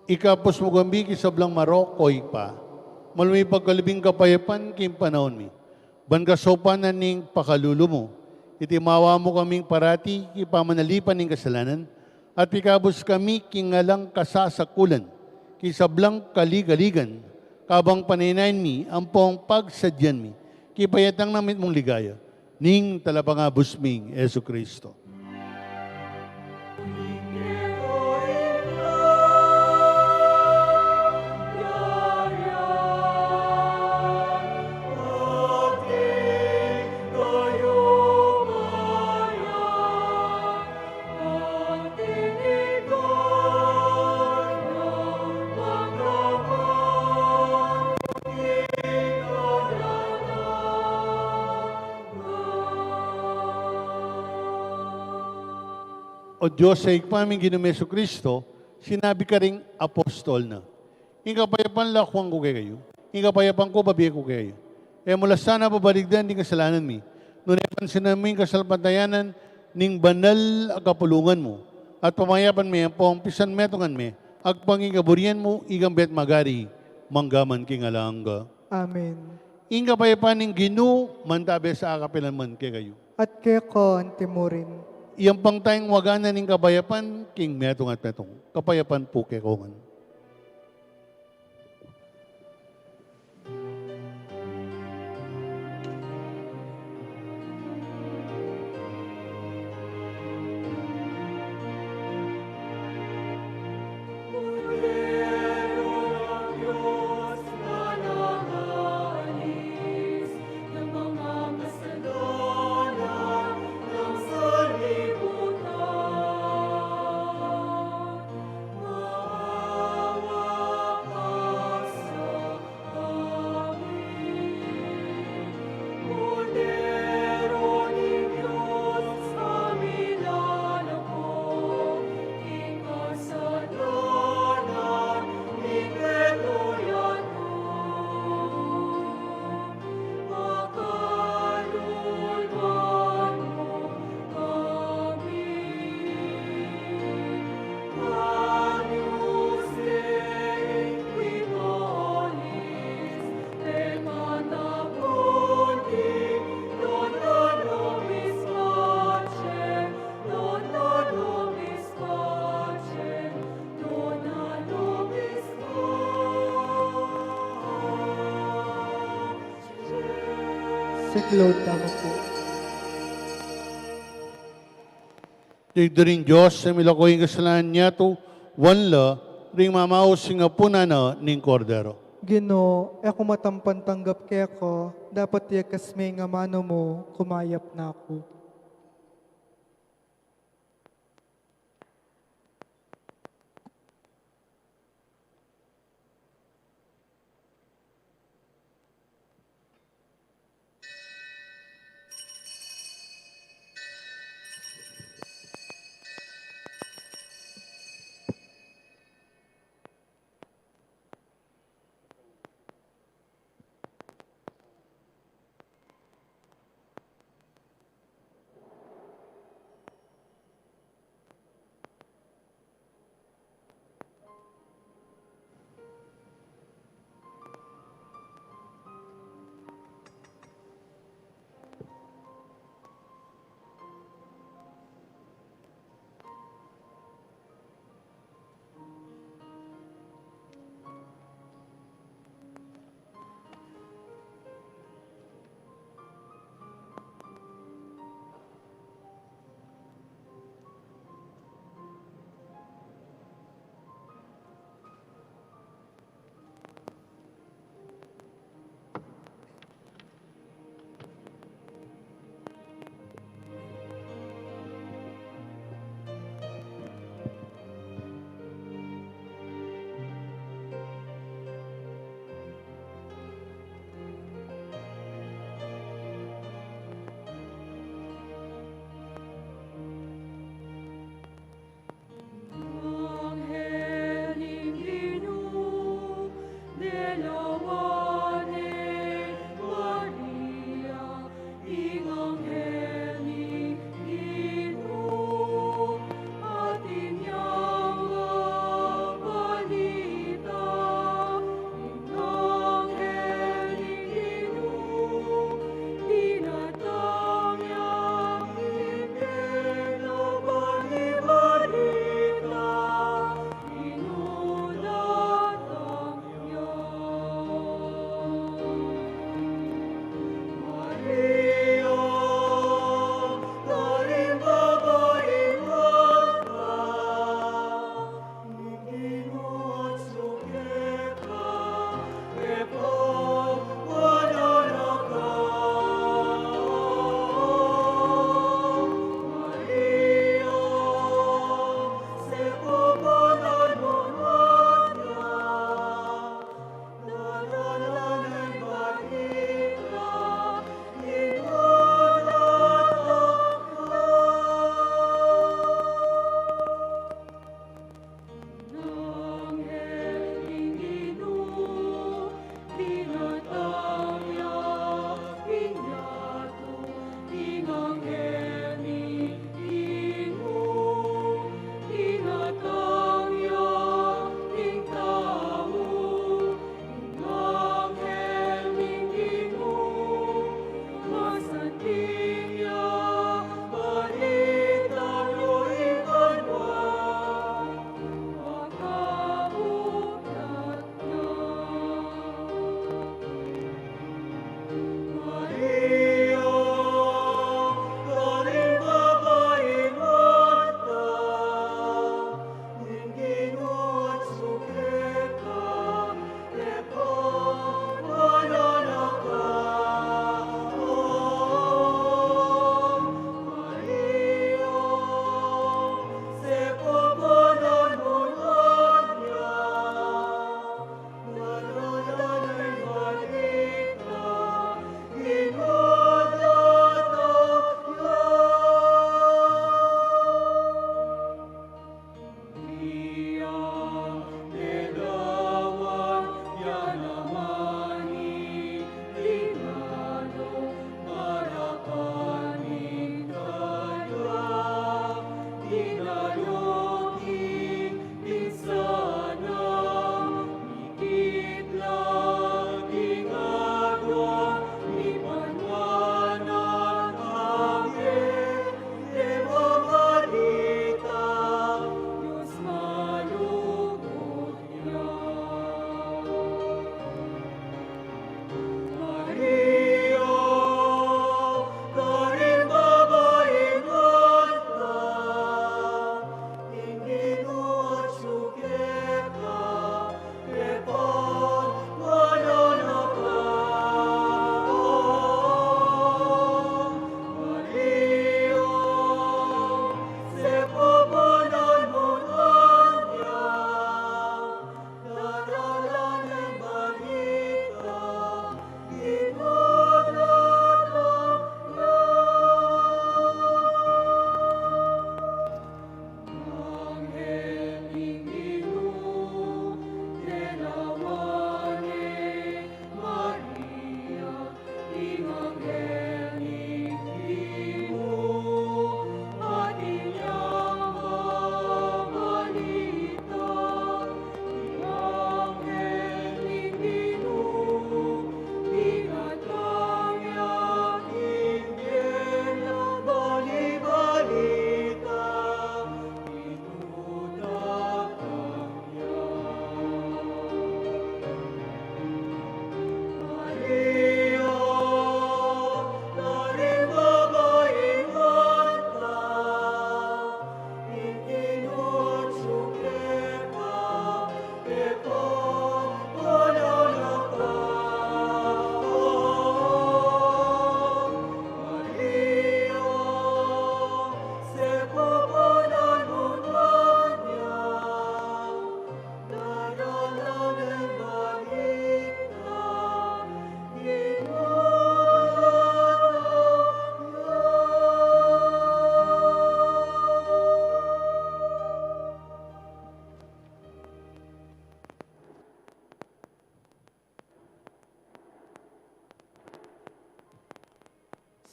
Ikapos mo gambi kisablang marokoy pa. Malumi pagkalibing kapayapan kim panahon mi. Ban kasopan na ning pakalulo mo. Itimawa mo kaming parati kipamanalipan ning kasalanan. At pikabos kami kingalang kasasakulan. Kisablang kaligaligan. Kabang paninain mi, ampong pagsadyan mi. Kipayatang namit mong ligaya. Ning talapangabos ming Yesu Kristo. O Diyos sa ikpaming Ginoong Kristo, sinabi ka ring apostol na. Yung kapayapan lakwang ko kayo. Yung kapayapan ko babiya ko kayo. Mula sana babaligdan din kasalanan mi. Nung napansin namin kasalpatayanan ning banal agapulungan mo. At pamayapan mi ang pampisan metongan mi. Agpangingaburian mo igang bet magari. Manggaman king alangga. Amen. Yung kapayapan ning Ginoo mantabe sa akapilan man kayo. At kaya ko ang timurin. Iyang pangtayang waganan ng kabayapan, king metong at metong. Kapayapan po kay Kongan. Siklod tamo po. Tigdaring Diyos sa milakoy kasalanan niya to, wanla, ring mamaos nga punana ning kordero. Gino, ako matampan tanggap kaya ko, dapat yakas may nga mano mo, kumayap na ako.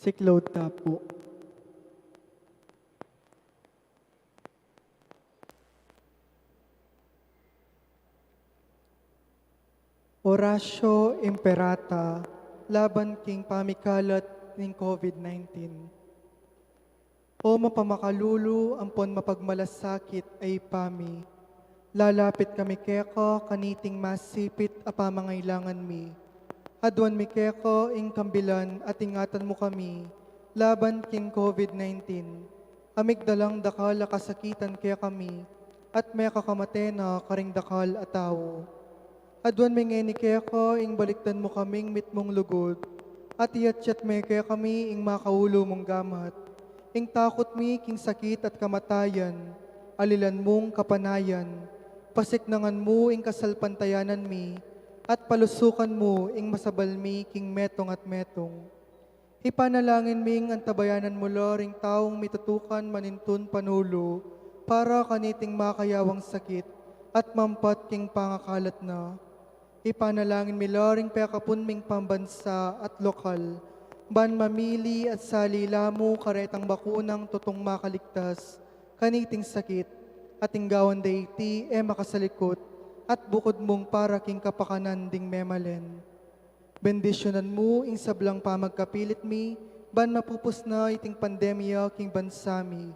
Siklod na po. Orasyo Imperata, laban king pamikalat ng COVID-19. O mapamakalulu, ampon mapagmalasakit ay pami. Lalapit kami keko, kaniting masipit apamangailangan mi. Adwan mi keko, ing kambilan at ingatan mo kami, laban king COVID-19. Amigdalang dakal kasakitan kaya kami, at may kakamatena karing dakal atawo. Adwan may ngeni kaya ko, ing baliktan mo kaming mitmong lugod, at iyatsyat may kaya kami, ing makaulo mong gamat, ing takot mi, king sakit at kamatayan, alilan mong kapanayan, pasiknangan mo, ing kasalpantayanan mi, at palusukan mo, ing masabal mi, king metong at metong. Ipanalangin ming antabayanan mo loring taong mitutukan manintun panulo, para kaniting makayawang sakit, at mampat king pangakalat na. Ipanalangin mi loring pekapun ming pambansa at lokal, ban mamili at salila mo karetang bakunang tutong makaligtas, kaniting sakit, at inggawan dayti makasalikot, at bukod mong para king kapakanan ding memalen. Bendisyonan mo ing sablang pamagkapilit mi, ban mapupus na iting pandemya king bansami.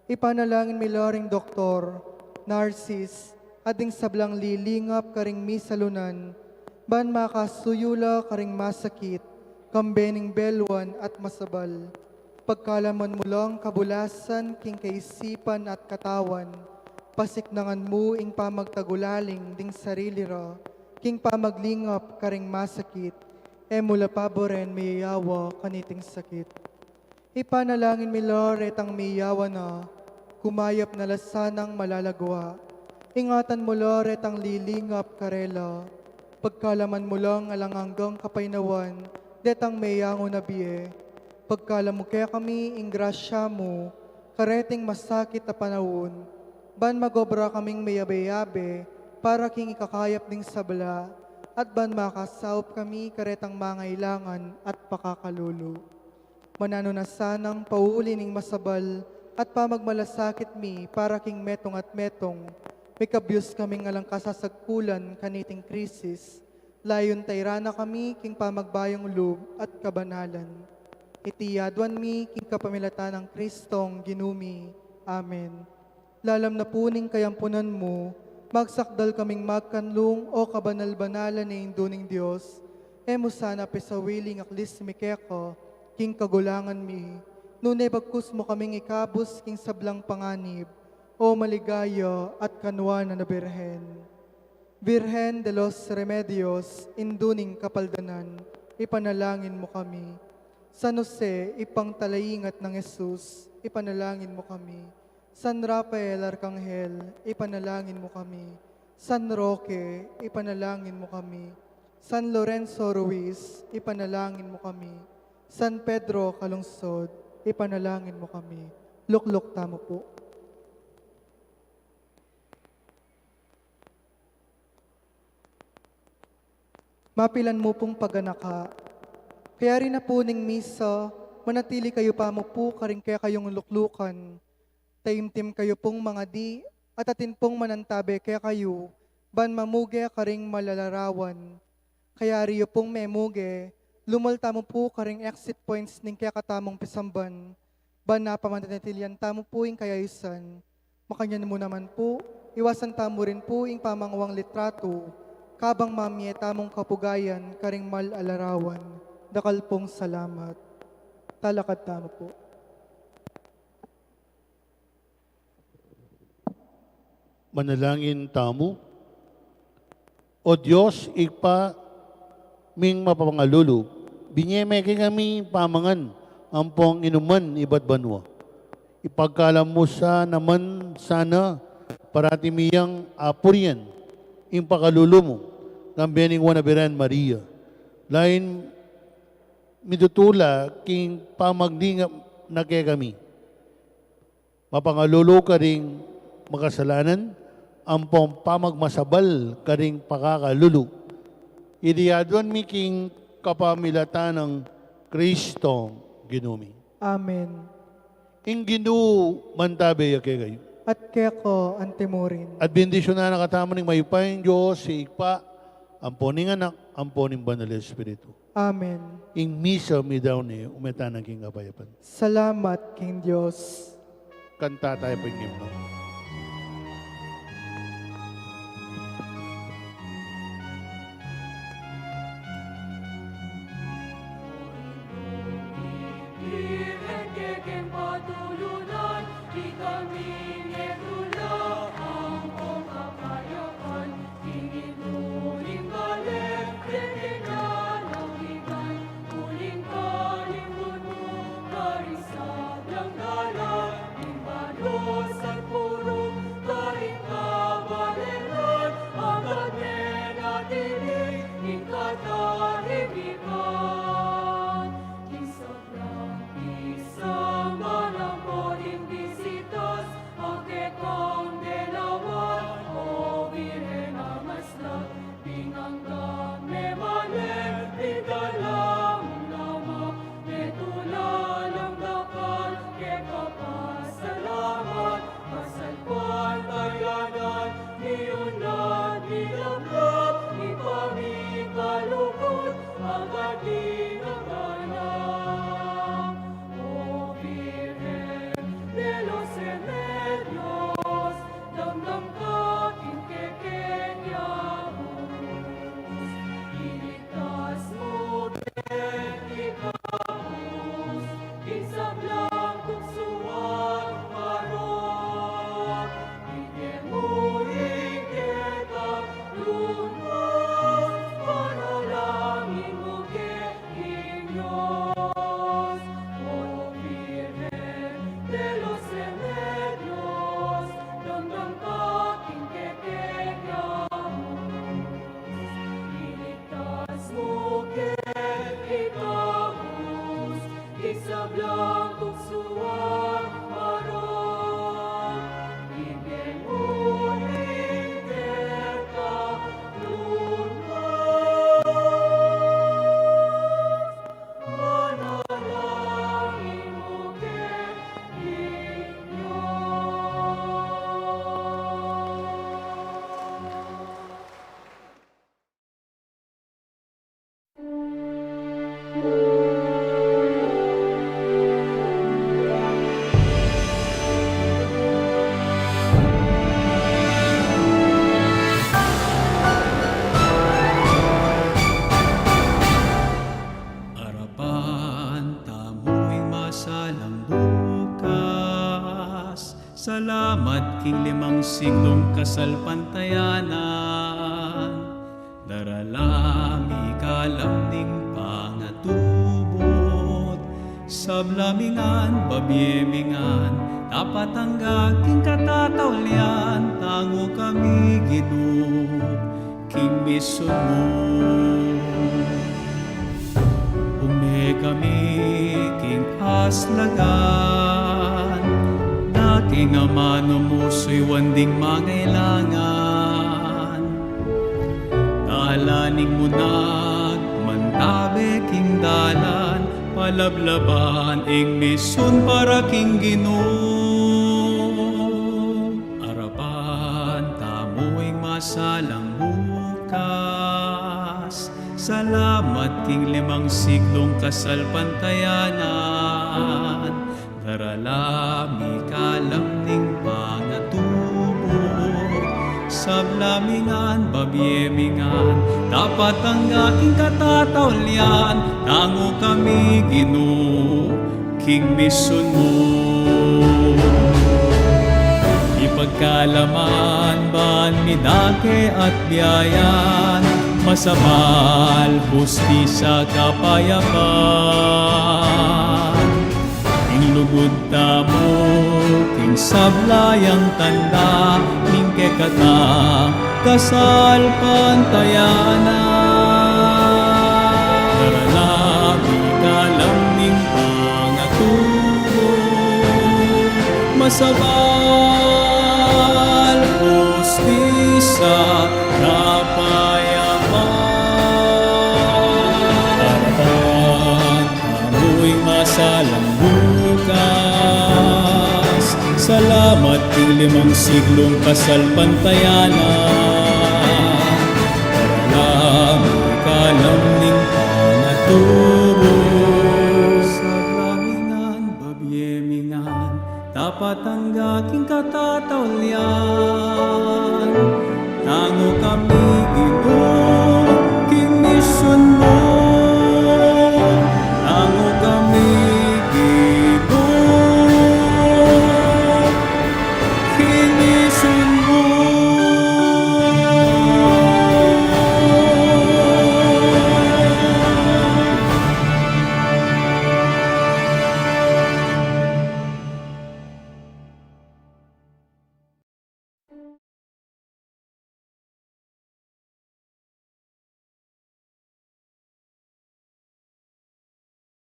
Ipanalangin mi loring doktor, narsis, ading sablang lilingap karing misalunan, ban makasuyula karing masakit, kambening belwan at masabal. Pagkalaman mo lang kabulasan king kaisipan at katawan, pasiknangan mo ing pamagtagulaling ding sarili ra, king pamaglingap karing masakit, mula paboren mayayawa kaniting sakit. Ipanalangin mi Lord etang mayayawa na, kumayap na lasanang malalagwa. Ingatan mo Lord etang lilingap karela, pagkalaman mo lang alang hanggang kapainawan, detang mayango na biye. Pagkalam mo kaya kami ing grasya mo, kareting masakit na panahon, ban magobra kaming mayabe-yabe, para king ikakayap ding sabla, at ban makasaup kami karetang mangailangan at pakakalulo. Manano na sanang pauli ning masabal, at pamagmalasakit mi, para king metong at metong, may kabyos kaming alang kasasagkulan kaniting krisis, layon tayrana kami king pamagbayong loob at kabanalan. Itiyadwan mi king kapamilatan ng Kristong ginumi. Amen. Lalam na puning kayampunan mo, magsakdal kaming magkanlong o kabanal-banalan ni Induning Diyos, emo sana pesawiling aklis mi keko, king kagulangan mi, nunay bagkus mo kaming ikabos king sablang panganib, o maligaya at kanwana na Birhen. Virgen de los Remedios, induning kapaldanan, ipanalangin mo kami. San Jose, ipangtalaingat ng Jesus, ipanalangin mo kami. San Rafael Arcangel, ipanalangin mo kami. San Roque, ipanalangin mo kami. San Lorenzo Ruiz, ipanalangin mo kami. San Pedro Calungsod, ipanalangin mo kami. Lukluk tamo po. Mapilan mo pong paganaka. Kaya rin na po ning misa, manatili kayo pa mo po karing kaya kayong luklukan. Taimtim kayo pong mga di, at atin pong manantabe kaya kayo, ban mamuge karing malalarawan. Kaya riyo pong memuge, lumalta mo po karing exit points ning kaya katamong pisamban, ban napamanatilian tamo po ing kayayusan. Makanyan mo naman po, iwasan tamo rin po ing pamangwang litrato, kabang mamye tamong kapugayan karing malalarawan. Dakal pong salamat. Talakad tamo po. Manalangin tamo. O Diyos, ikpa ming mapapangalulu, binyeme kami pamangan, ampong inuman iba't banwa. Ipagkalam mo sa naman sana, parati miyang apurian, impakalulu mo, kambiyaning wanabiran Maria. Lain mitutula king pamagdingap na kaya kami. Mapangalulu ka ring makasalanan, ampong pamagmasabal ka ring pakakalulu. Idiyadwan mi king kapamilatan ng Kristo ginumi. Amen. Ing ginu mantabe ya kayo. At keko antemurin. At bendisyon na nakatama ng mayupayin Diyos, si Ikpa, amponing anak, amponing banal na Espiritu. Amen. Ing misa mi daw ni umeta naging kapayapan. Salamat, King Diyos. Kanta tayo po yung himno. Salamat king limang siglong kasalpantayanan, daralami kalamning pangatubot, sablamingan, babyemingan, tapat ang king katatawlian, tango kami Ginoo, king bisun mo. Ume kami king aslagan, dating amano mo so'y wanding mangailangan. Dalaning mo nagmantabe king dalan, palablaban ing misun para king Ginoo. Arapan tamo ing masalang bukas, salamat king limang siglong kasalpantayanan, daralami kalamning pangatubot, sablamingan, babyemingan, dapat ang aking katatawlian, tango kami Ginoo, king bisun mo. Ipagkalaman ban midake at biyayan, masabal, hustisya, kapayapan. Ing lugod tamo, king sablayang tanda, ning kekata, kasal pantayanan. Daralami kalamning pangatubot, masabal, hustisya, kapayapan. Arapan, amoy mas salang bukas. Salamat king 5 siglong kasalpantayanan. Marami kalamning pangaturo. Sa ramingan, babyemingan, tapat ang aking katatawlian.